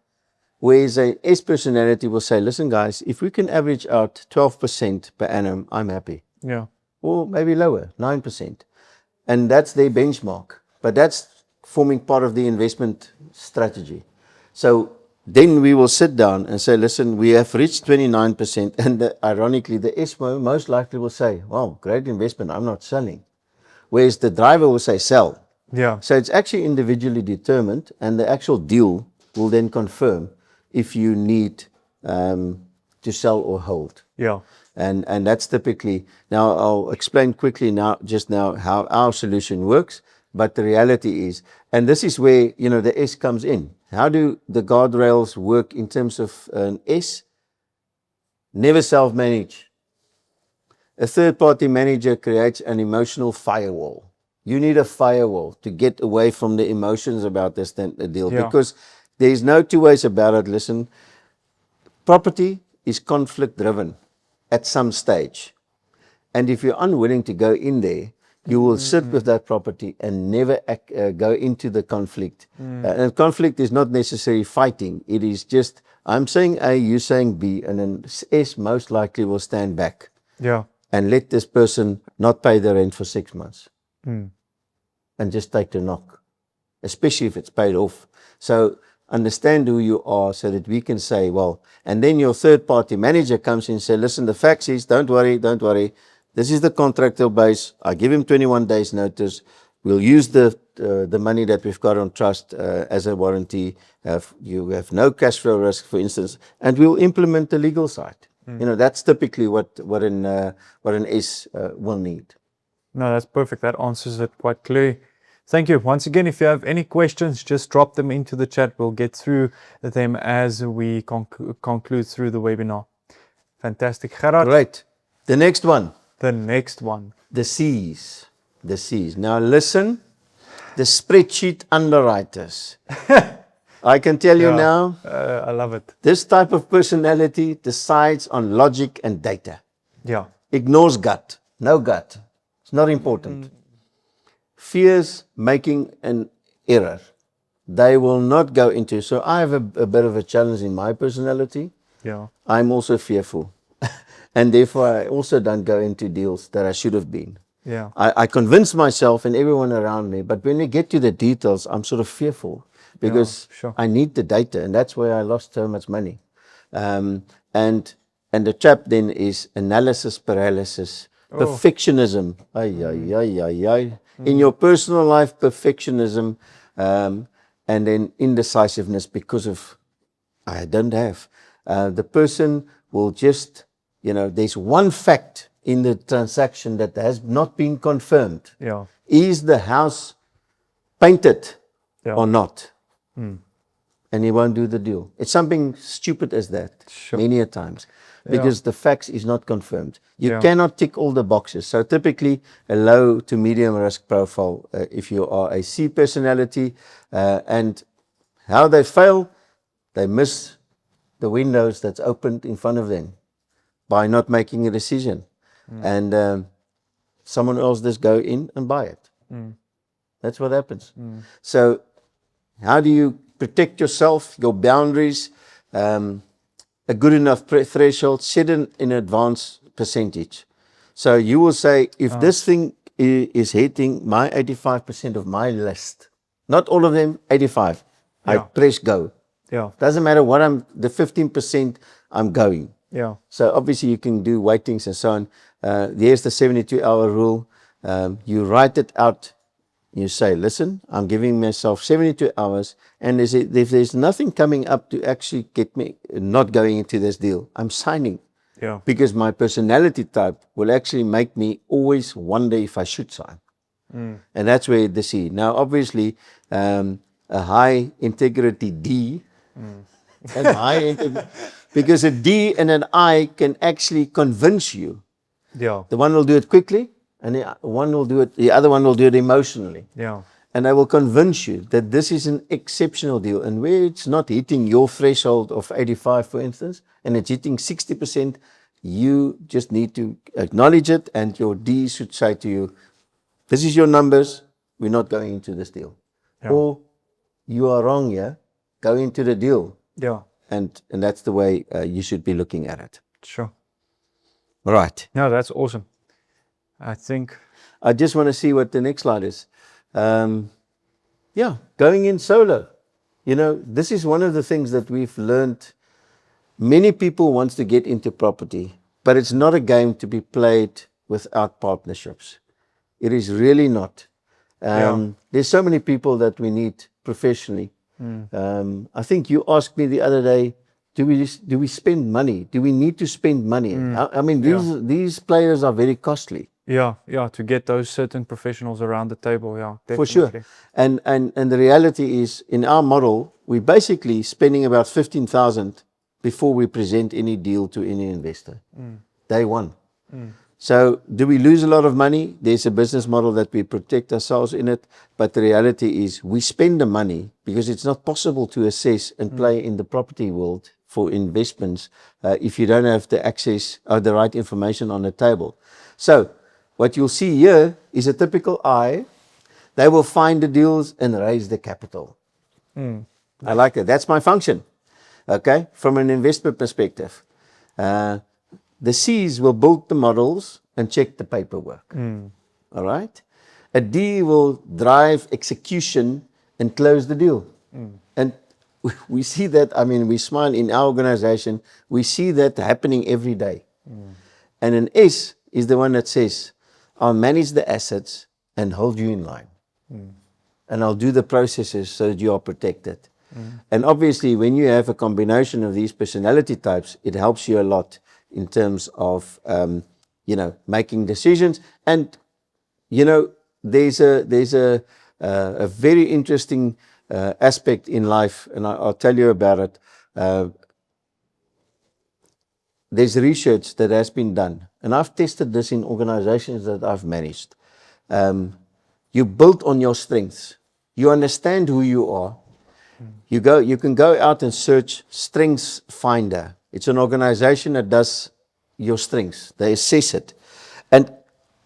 Whereas a S personality will say, listen guys, if we can average out 12% per annum, I'm happy. Yeah. Or maybe lower, 9%. And that's their benchmark. But that's forming part of the investment strategy. So then we will sit down and say, listen, we have reached 29%. And ironically, the SMO most likely will say, wow, great investment, I'm not selling. Whereas the driver will say, sell. Yeah. So it's actually individually determined, and the actual deal will then confirm if you need to sell or hold. Yeah. And that's typically, now I'll explain quickly just now how our solution works, but the reality is, and this is where, the S comes in. How do the guardrails work in terms of an S? Never self-manage. A third-party manager creates an emotional firewall. You need a firewall to get away from the emotions about this deal, because there's no two ways about it. Listen, property is conflict-driven at some stage. And if you're unwilling to go in there, you will sit with that property and never go into the conflict. And conflict is not necessarily fighting. It is just, I'm saying A, you saying B, and then S most likely will stand back. Yeah. And let this person not pay the rent for 6 months. And just take the knock, especially if it's paid off. So understand who you are so that we can say, well, and then your third party manager comes in and says, listen, the facts is, don't worry. This is the contractual base. I give him 21 days notice. We'll use the money that we've got on trust as a warranty. You have no cash flow risk, for instance, and we'll implement the legal side. That's typically what an S will need. No, that's perfect. That answers it quite clearly. Thank you. Once again, if you have any questions, just drop them into the chat. We'll get through them as we conclude through the webinar. Fantastic. Gerard. Great. The next one. The next one. The C's. The C's. Now listen, the spreadsheet underwriters. I can tell you now, I love it. this type of personality decides on logic and data. Yeah. Ignores gut. No gut. It's not important. Fears making an error. They will not go into. So I have a bit of a challenge in my personality. Yeah. I'm also fearful. And therefore I also don't go into deals that I should have been. Yeah. I convince myself and everyone around me, but when we get to the details, I'm sort of fearful because I need the data, and that's where I lost so much money. And the trap then is analysis paralysis, perfectionism. In your personal life, perfectionism, and then indecisiveness because of I don't have. The person will just, there's one fact in the transaction that has not been confirmed. Yeah. Is the house painted or not? And he won't do the deal. It's something stupid as that, many a times, because the facts is not confirmed. You cannot tick all the boxes. So typically a low to medium risk profile, if you are a C personality, and how they fail, they miss the windows that's opened in front of them by not making a decision. And someone else just go in and buy it. That's what happens. So how do you protect yourself, your boundaries, a good enough threshold, set in advance percentage. So you will say, if this thing is hitting my 85% of my list, not all of them, 85, I press go. Doesn't matter what the 15% I'm going. So obviously you can do waitings and so on. There's the 72-hour rule. You write it out. You say, listen, I'm giving myself 72 hours, and if there's nothing coming up to actually get me not going into this deal, I'm signing. Because my personality type will actually make me always wonder if I should sign. And that's where the C. Now, obviously, a high integrity D and high integrity, because a D and an I can actually convince you. Yeah. The one will do it quickly, and the other one will do it emotionally. Yeah. And I will convince you that this is an exceptional deal. And where it's not hitting your threshold of 85, for instance, and it's hitting 60%, you just need to acknowledge it, and your D should say to you, this is your numbers, we're not going into this deal. Yeah. Or you are wrong here, go into the deal. Yeah. And that's the way you should be looking at it. Sure. Right. No, that's awesome. I think. I just want to see what the next slide is. Going in solo. You know, this is one of the things that we've learned. Many people want to get into property, but it's not a game to be played without partnerships. It is really not. There's so many people that we need professionally. I think you asked me the other day, do we spend money? Do we need to spend money? I mean, these players are very costly. Yeah, to get those certain professionals around the table, yeah, definitely. For sure. And the reality is, in our model, we're basically spending about 15,000 before we present any deal to any investor. Day one. So do we lose a lot of money? There's a business model that we protect ourselves in it, but the reality is we spend the money because it's not possible to assess and play in the property world for investments if you don't have the access or the right information on the table. So what you'll see here is a typical I. They will find the deals and raise the capital. I like that. That's my function. Okay, from an investment perspective. The C's will build the models and check the paperwork. All right? A D will drive execution and close the deal. And we see that, I mean, we smile in our organization, we see that happening every day. And an S is the one that says, I'll manage the assets and hold you in line. And I'll do the processes so that you are protected. And obviously, when you have a combination of these personality types, it helps you a lot in terms of, making decisions. And, there's a very interesting aspect in life, and I'll tell you about it. There's research that has been done, and I've tested this in organizations that I've managed. You build on your strengths. You understand who you are. You can go out and search Strengths Finder. It's an organization that does your strengths. They assess it. And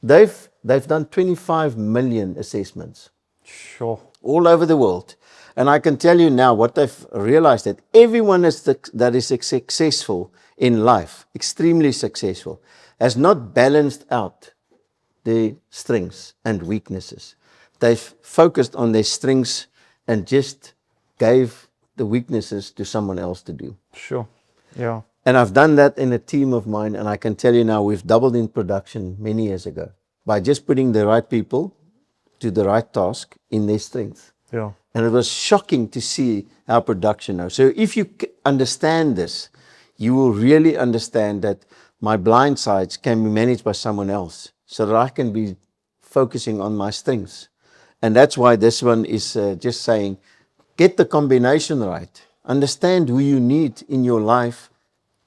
they've done 25 million assessments. Sure. All over the world. And I can tell you now what they've realized, that everyone that is successful in life, extremely successful, has not balanced out their strengths and weaknesses. They've focused on their strengths and just gave the weaknesses to someone else to do. Sure. Yeah. And I've done that in a team of mine, and I can tell you now, we've doubled in production many years ago by just putting the right people to the right task in their strength. Yeah. And it was shocking to see our production now. So if you understand this, you will really understand that my blind sides can be managed by someone else so that I can be focusing on my strengths. And that's why this one is just saying, get the combination right. Understand who you need in your life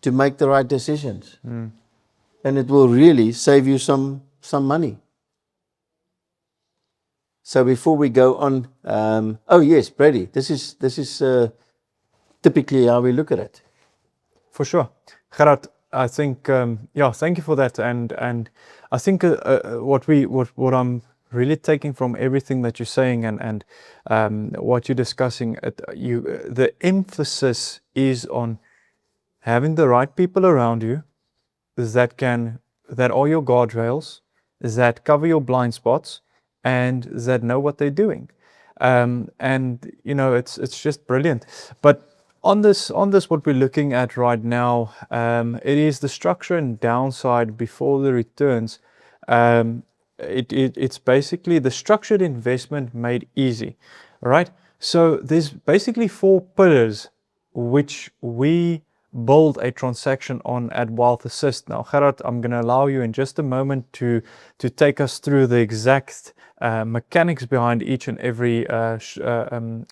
to make the right decisions. And it will really save you some money. So before we go on, oh yes, Brady, this is typically how we look at it. For sure. Gerard, I think, thank you for that. And I think what I'm really taking from everything that you're saying and what you're discussing, the emphasis is on having the right people around you that are your guardrails, that cover your blind spots, and that know what they're doing. It's just brilliant. But on this, what we're looking at right now, it is the structure and downside before the returns. It's basically the structured investment made easy, right? So there's basically 4 pillars which we build a transaction on at Wealth Assist. Now, Gerard, I'm going to allow you in just a moment to take us through the exact mechanics behind each and every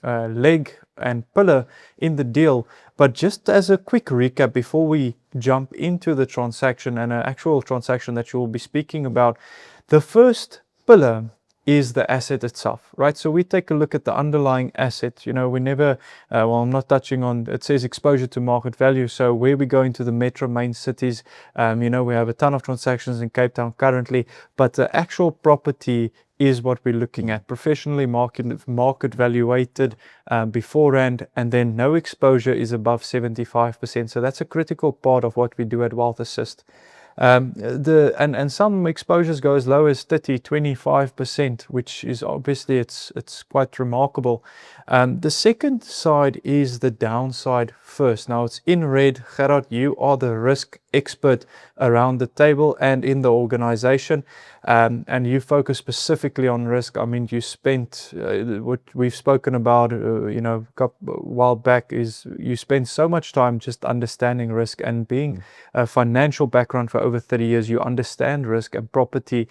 leg and pillar in the deal. But just as a quick recap before we jump into the transaction and an actual transaction that you will be speaking about, the first pillar is the asset itself, right? So we take a look at the underlying asset. You know, we never, well, I'm not touching on, it says exposure to market value. So where we go into the metro main cities, you know, we have a ton of transactions in Cape Town currently, but the actual property is what we're looking at, professionally market valuated beforehand, and then no exposure is above 75%. So that's a critical part of what we do at Wealth Assist. And some exposures go as low as 30-25%, which is obviously it's quite remarkable. The second side is the downside first. Now it's in red. Gerard, you are the risk expert around the table and in the organization, and you focus specifically on risk. I mean, you spent what we've spoken about, you know, a while back, is you spend so much time just understanding risk, and being a financial background for over 30 years, you understand risk and property,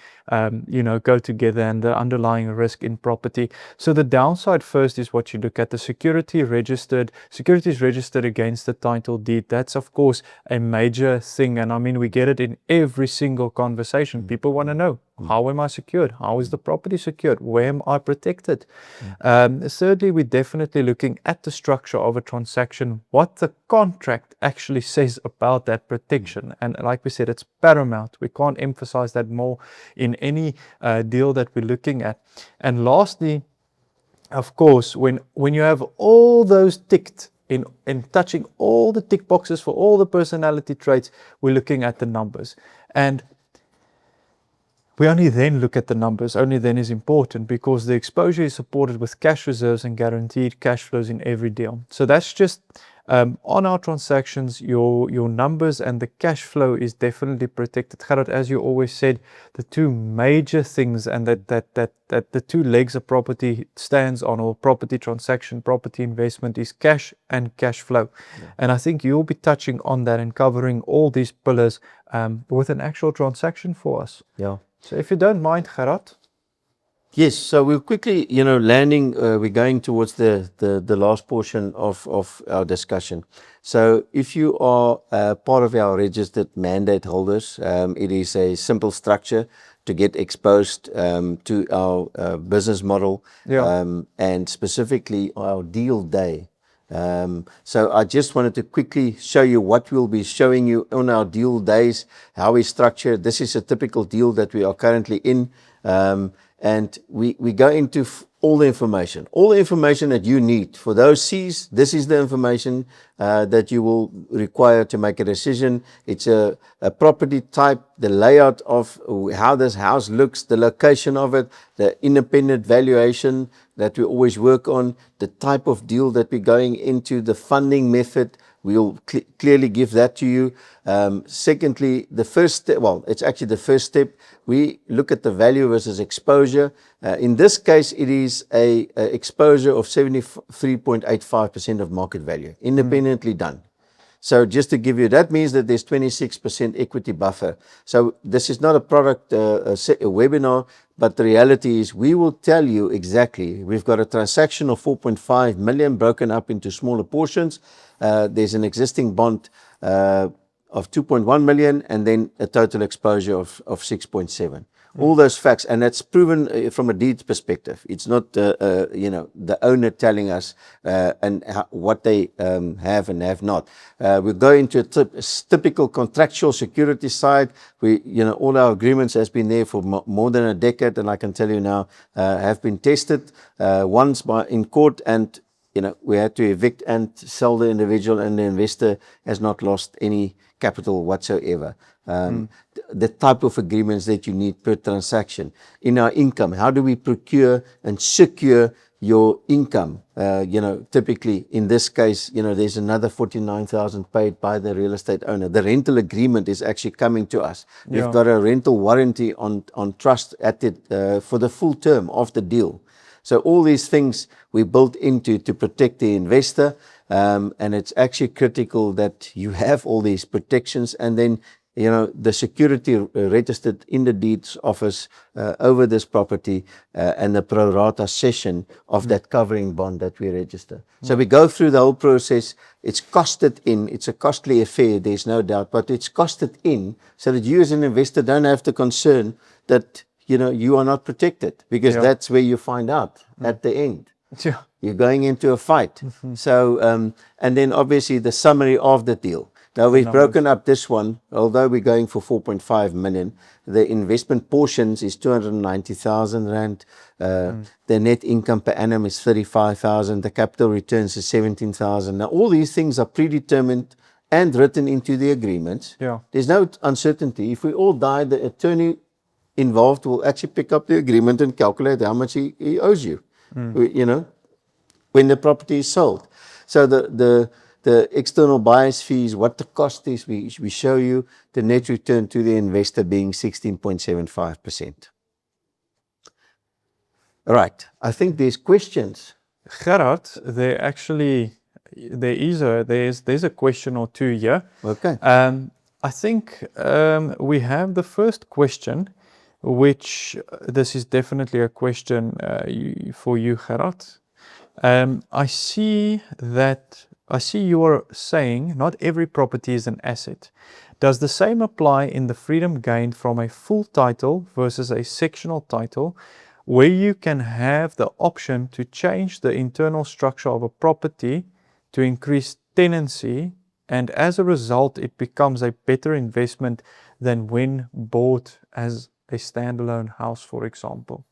you know, go together, and the underlying risk in property. So the downside first is what you look at. The securities registered against the title deed. That's of course a major thing, and I mean, we get it in every single conversation. People want to know, how am I secured? How is the property secured? Where am I protected? Thirdly, we're definitely looking at the structure of a transaction, what the contract actually says about that protection. And like we said, it's paramount. We can't emphasize that more in any deal that we're looking at. And lastly, of course, when you have all those ticked, in touching all the tick boxes for all the personality traits, we're looking at the numbers. And we only then look at the numbers, only then is important, because the exposure is supported with cash reserves and guaranteed cash flows in every deal. So that's just on our transactions, your numbers and the cash flow is definitely protected. Gerard, as you always said, the two major things, and that the two legs a property stands on, or property transaction, property investment, is cash and cash flow. Yeah. And I think you'll be touching on that and covering all these pillars with an actual transaction for us. Yeah. So if you don't mind, Gerard. Yes, so we'll quickly, you know, we're going towards the last portion of our discussion. So if you are part of our registered mandate holders, it is a simple structure to get exposed to our business model, and specifically our deal day. So I just wanted to quickly show you what we'll be showing you on our deal days, how we structure. This is a typical deal that we are currently in. And we go into all the information that you need. For those C's, this is the information that you will require to make a decision. It's a property type, the layout of how this house looks, the location of it, the independent valuation that we always work on, the type of deal that we're going into, the funding method. We'll clearly give that to you. Secondly, the first step, well, it's actually the first step. We look at the value versus exposure. In this case, it is a exposure of 73.85% of market value, independently done. So just to give you, that means that there's 26% equity buffer. So this is not a product a webinar, but the reality is we will tell you exactly. We've got a transaction of 4.5 million broken up into smaller portions. There's an existing bond of 2.1 million, and then a total exposure of 6.7. All those facts, and that's proven from a deed perspective. It's not, you know, the owner telling us and what they have and have not. We'll go into a typical contractual security side. You know, all our agreements has been there for more than a decade, and I can tell you now, have been tested once in court, and you know, we had to evict and sell the individual, and the investor has not lost any capital whatsoever. The type of agreements that you need per transaction. In our income, how do we procure and secure your income? You know, typically in this case, you know, there's another 49,000 paid by the real estate owner. The rental agreement is actually coming to us. We've got a rental warranty on trust at it for the full term of the deal. So all these things we built into to protect the investor. And it's actually critical that you have all these protections, and then the security registered in the deeds office over this property, and the pro rata cession of that covering bond that we register. So we go through the whole process. It's costed in. It's a costly affair, there's no doubt, but it's costed in so that you as an investor don't have to concern that you are not protected, because that's where you find out at the end. Yeah. You're going into a fight. So, and then obviously the summary of the deal. Now we've broken up this one, although we're going for 4.5 million. The investment portions is 290,000 rand. The net income per annum is 35,000. The capital returns is 17,000. Now all these things are predetermined and written into the agreements. Yeah. There's no uncertainty. If we all die, the attorney involved will actually pick up the agreement and calculate how much he owes you, when the property is sold. So the external buyer's fees, what the cost is, we show you the net return to the investor being 16.75%. Right. I think there's questions. Gerard, there's a question or two here. Okay. I think we have the first question, which this is definitely a question for you, Gerard. I see you are saying not every property is an asset. Does the same apply in the freedom gained from a full title versus a sectional title, where you can have the option to change the internal structure of a property to increase tenancy, and as a result it becomes a better investment than when bought as a standalone house, for example?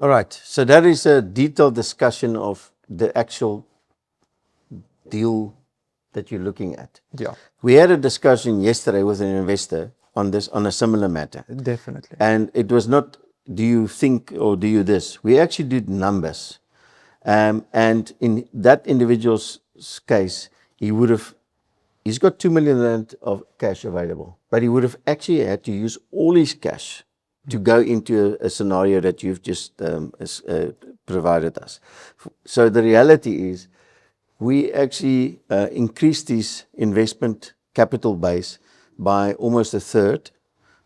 All right. So that is a detailed discussion of the actual deal that you're looking at. Yeah. We had a discussion yesterday with an investor on a similar matter. Definitely. And it was not, do you think or do you this? We actually did numbers. And in that individual's case, he's got 2 million rand of cash available, but he would have actually had to use all his cash to go into a scenario that you've just provided us. So the reality is, we actually increased his investment capital base by almost a third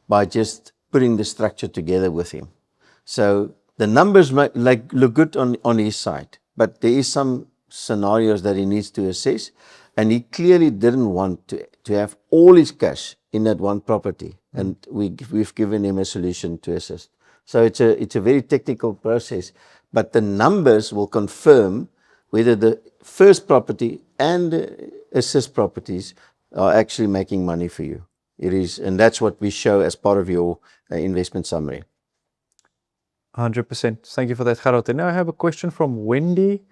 by just putting the structure together with him. So the numbers might look good on his side, but there is some scenarios that he needs to assess, and he clearly didn't want to have all his cash in that one property, and we've given him a solution to assist. So it's a very technical process, but the numbers will confirm whether the first property and the assist properties are actually making money for you. It is, and that's what we show as part of your investment summary. 100%. Thank you for that, Gerard. And now I have a question from Wendy,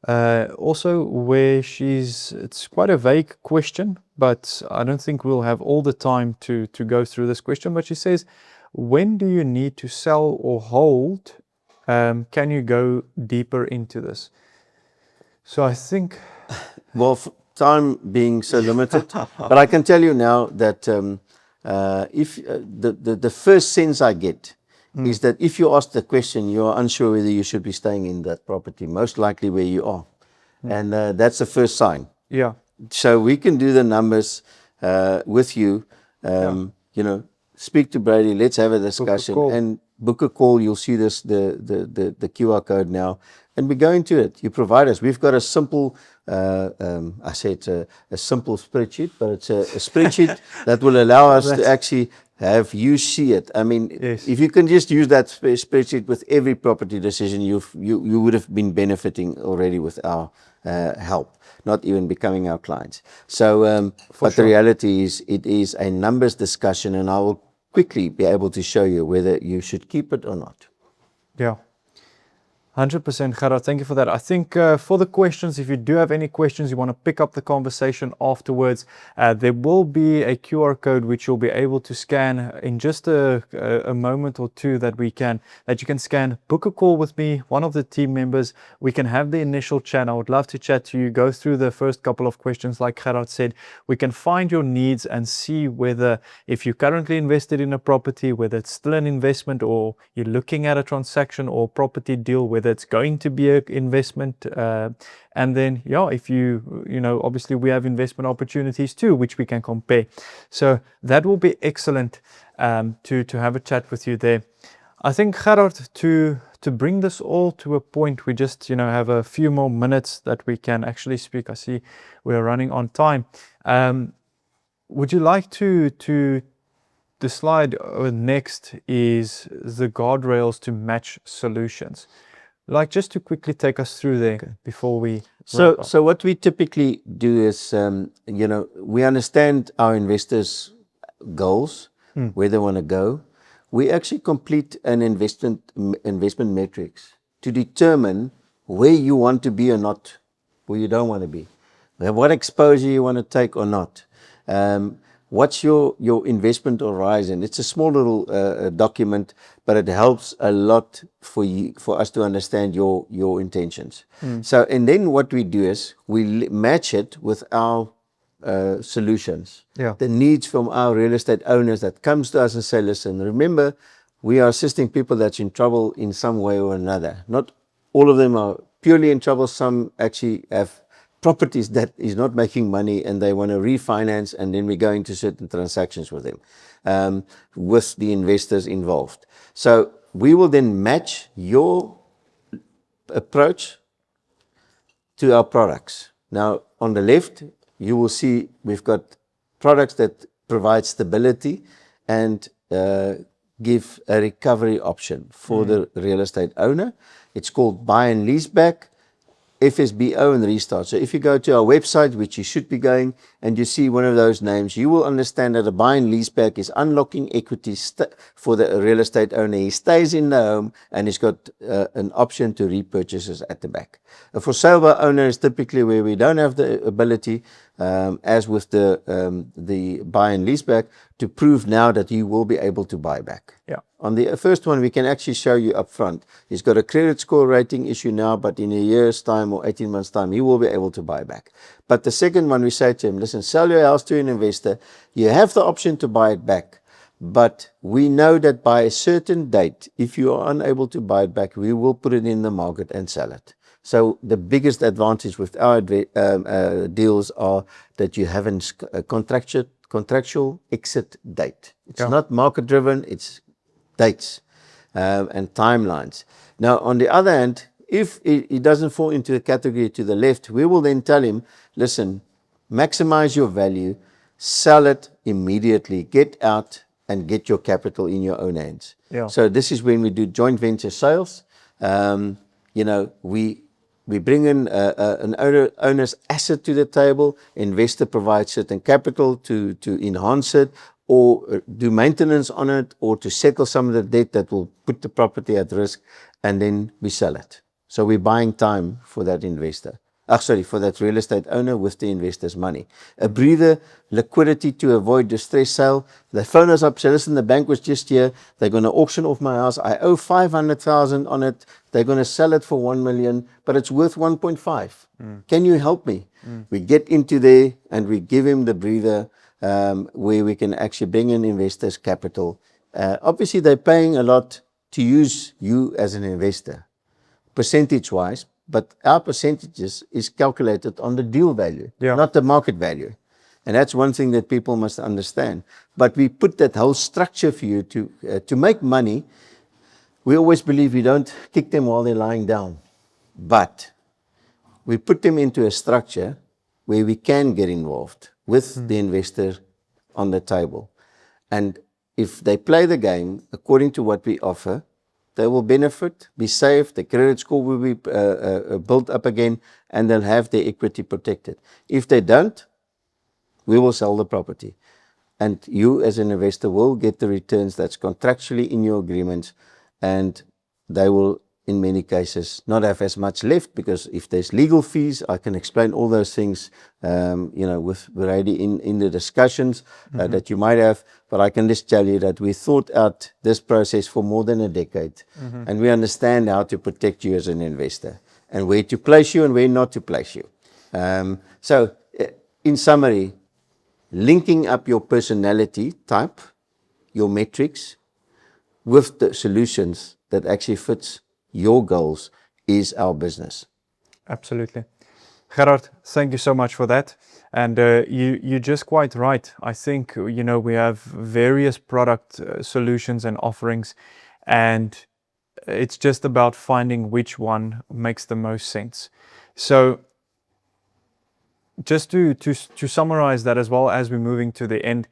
also where it's quite a vague question, but I don't think we'll have all the time to go through this question. But she says, when do you need to sell or hold? Can you go deeper into this? So I think... Well, time being so limited, but I can tell you now that if the first sense I get is that if you ask the question, you are unsure whether you should be staying in that property, most likely where you are. And that's the first sign. Yeah. So we can do the numbers with you, speak to Brady, let's have a discussion and book a call. You'll see this, the QR code now, and we go into it. You provide us. We've got a simple, I say it's a simple spreadsheet, but it's a spreadsheet that will allow us to actually have you see it. I mean, yes. If you can just use that spreadsheet with every property decision, you would have been benefiting already with our help, not even becoming our clients. So, but the reality is, it is a numbers discussion, and I will quickly be able to show you whether you should keep it or not. Yeah. 100%, Gerard. Thank you for that. I think for the questions, if you do have any questions, you want to pick up the conversation afterwards, there will be a QR code which you'll be able to scan in just a moment or two that you can scan. Book a call with me, one of the team members. We can have the initial chat. I would love to chat to you, go through the first couple of questions like Gerard said. We can find your needs and see whether, if you're currently invested in a property, whether it's still an investment or you're looking at a transaction or property deal, whether it's going to be an investment. And then, yeah, if obviously we have investment opportunities too, which we can compare. So that will be excellent to have a chat with you there. I think, Gerard, to bring this all to a point, we just, have a few more minutes that we can actually speak. I see we're running on time. Would you like the slide next is the guardrails to match solutions. Like just to quickly take us through there before we. So what we typically do is, we understand our investors' goals, where they want to go. We actually complete an investment metrics to determine where you want to be or not, where you don't want to be, what exposure you want to take or not. What's your investment horizon? It's a small little document, but it helps a lot for us to understand your intentions. So, and then what we do is we match it with our solutions, the needs from our real estate owners that comes to us and say, listen, remember, we are assisting people that's in trouble in some way or another. Not all of them are purely in trouble. Some actually have properties that is not making money and they want to refinance, and then we go into certain transactions with them, with the investors involved. So we will then match your approach to our products. Now, on the left, you will see we've got products that provide stability and give a recovery option for the real estate owner. It's called buy and lease back, FSBO and restart. So if you go to our website, which you should be going, and you see one of those names, you will understand that a buy and lease back is unlocking equity for the real estate owner. He stays in the home and he's got an option to repurchases at the back. A for sale by owner is typically where we don't have the ability, as with the buy and lease back, to prove now that you will be able to buy back. Yeah. On the first one, we can actually show you up front. He's got a credit score rating issue now, but in a year's time or 18 months' time, he will be able to buy back. But the second one, we say to him, listen, sell your house to an investor. You have the option to buy it back. But we know that by a certain date, if you are unable to buy it back, we will put it in the market and sell it. So the biggest advantage with our deals are that you have a contractual exit date. It's not market driven, it's dates and timelines. Now, on the other hand, if it doesn't fall into the category to the left, we will then tell him, listen, maximize your value, sell it immediately, get out and get your capital in your own hands. Yeah. So this is when we do joint venture sales. We bring in an owner's asset to the table. Investor provides certain capital to enhance it, or do maintenance on it, or to settle some of the debt that will put the property at risk, and then we sell it. So we're buying time for that investor. For that real estate owner with the investor's money. A breather, liquidity to avoid distress sale. They phone us up, say, listen, the bank was just here. They're going to auction off my house. I owe 500,000 on it. They're going to sell it for 1 million, but it's worth 1.5. Can you help me? We get into there and we give him the breather, where we can actually bring in investors' capital. Obviously, they're paying a lot to use you as an investor, percentage-wise, but our percentages is calculated on the deal value, not the market value. And that's one thing that people must understand. But we put that whole structure for you to make money. We always believe we don't kick them while they're lying down. But we put them into a structure where we can get involved with the investor on the table. And if they play the game according to what we offer, they will benefit, be safe, the credit score will be built up again, and they'll have their equity protected. If they don't, we will sell the property. And you as an investor will get the returns that's contractually in your agreements, and they will, in many cases, not have as much left, because if there's legal fees, I can explain all those things, with Brady in the discussions that you might have. But I can just tell you that we thought out this process for more than a decade, and we understand how to protect you as an investor, and where to place you and where not to place you. So, in summary, linking up your personality type, your metrics, with the solutions that actually fits your goals is our business. Absolutely. Gerard, thank you so much for that. And you're just quite right. I think, we have various product solutions and offerings, and it's just about finding which one makes the most sense. So just to summarize that as well as we're moving to the end,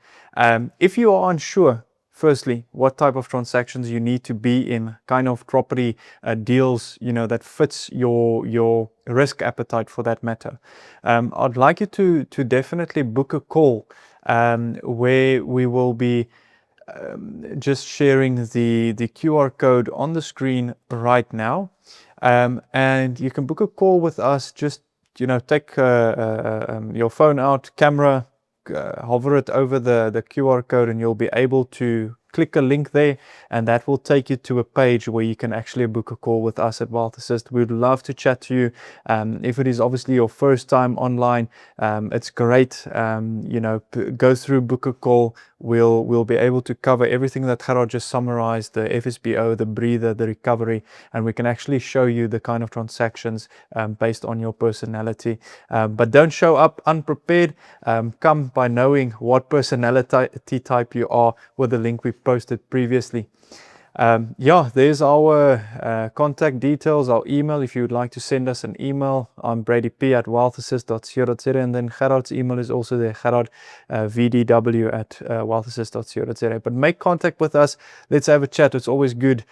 if you are unsure, firstly, what type of transactions you need to be in, kind of property deals, that fits your risk appetite for that matter, I'd like you to definitely book a call where we will be just sharing the QR code on the screen right now. And you can book a call with us. Just, take your phone out, camera, hover it over the QR code, and you'll be able to click a link there, and that will take you to a page where you can actually book a call with us at Wealth Assist. We'd love to chat to you. If it is obviously your first time online, it's great. Go through, book a call. We'll be able to cover everything that Gerard just summarized, the FSBO, the breather, the recovery, and we can actually show you the kind of transactions based on your personality. But don't show up unprepared. Come by knowing what personality type you are with the link we posted previously. There's our contact details, our email. If you would like to send us an email, I'm bradyp@wealthassist.co.za, and then Gerard's email is also there, Gerard vdw@wealthassist.co.za. But make contact with us. Let's have a chat. It's always good,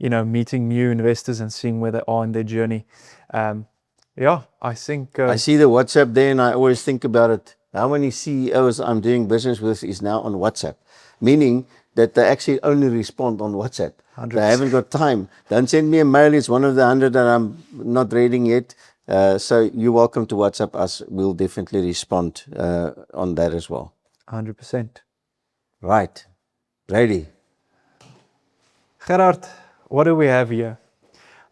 meeting new investors and seeing where they are in their journey. I think I see the WhatsApp there, and I always think about it. How many CEOs I'm doing business with is now on WhatsApp, meaning that they actually only respond on WhatsApp. 100%. They haven't got time. Don't send me a mail. It's one of the 100 that I'm not reading yet. So you're welcome to WhatsApp us. We'll definitely respond on that as well. 100%. Right. Ready. Gerard, what do we have here?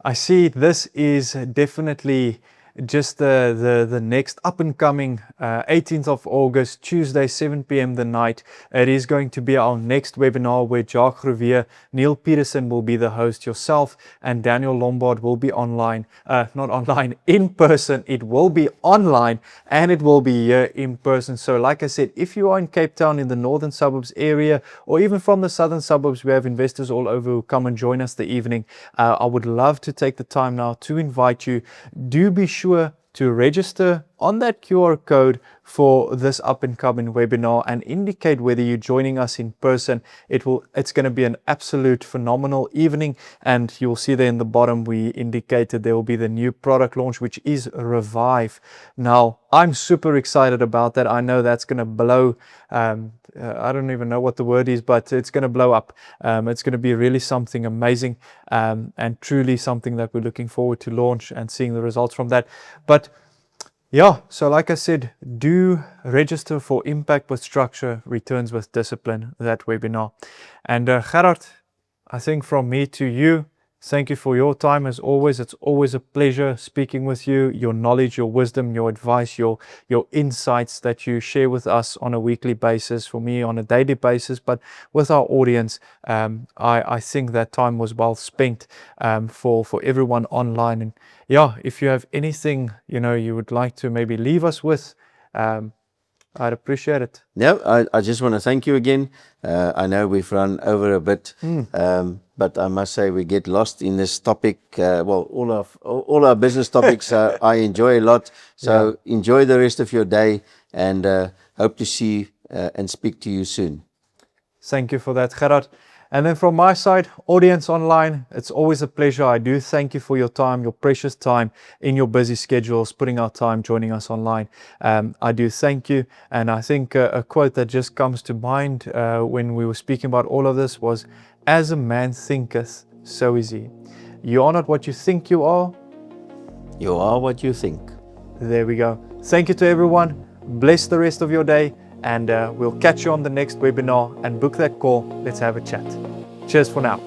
I see this is definitely just the next up and coming 18th of August, Tuesday, 7 p.m. the night. It is going to be our next webinar where Jacques Riviere, Neil Peterson will be the host, yourself and Daniel Lombard will be online, not online, in person. It will be online and it will be here in person. So like I said, if you are in Cape Town, in the northern suburbs area, or even from the southern suburbs, we have investors all over who come and join us the evening. I would love to take the time now to invite you. Do be sure to register on that QR code for this up and coming webinar and indicate whether you're joining us in person. It's going to be an absolute phenomenal evening, and you'll see there in the bottom we indicated there will be the new product launch, which is Revive. Now I'm super excited about that. I know that's going to blow, I don't even know what the word is, but it's going to blow up. It's going to be really something amazing, and truly something that we're looking forward to launch and seeing the results from that. But so like I said, do register for Impact with Structure, Returns with Discipline, that webinar. And Gerard, I think from me to you, thank you for your time as always. It's always a pleasure speaking with you, your knowledge, your wisdom, your advice, your insights that you share with us on a weekly basis, for me on a daily basis, but with our audience. I think that time was well spent for everyone online. And if you have anything you would like to maybe leave us with, I'd appreciate it. No, I just want to thank you again. I know we've run over a bit, but I must say we get lost in this topic. All our business topics I enjoy a lot. So enjoy the rest of your day, and hope to see and speak to you soon. Thank you for that, Gerard. And then from my side, audience online, it's always a pleasure. I do thank you for your time, your precious time in your busy schedules, putting out time, joining us online. I do thank you. And I think a quote that just comes to mind when we were speaking about all of this was, "As a man thinketh, so is he." You are not what you think you are. You are what you think. There we go. Thank you to everyone. Bless the rest of your day. And we'll catch you on the next webinar, and book that call. Let's have a chat. Cheers for now.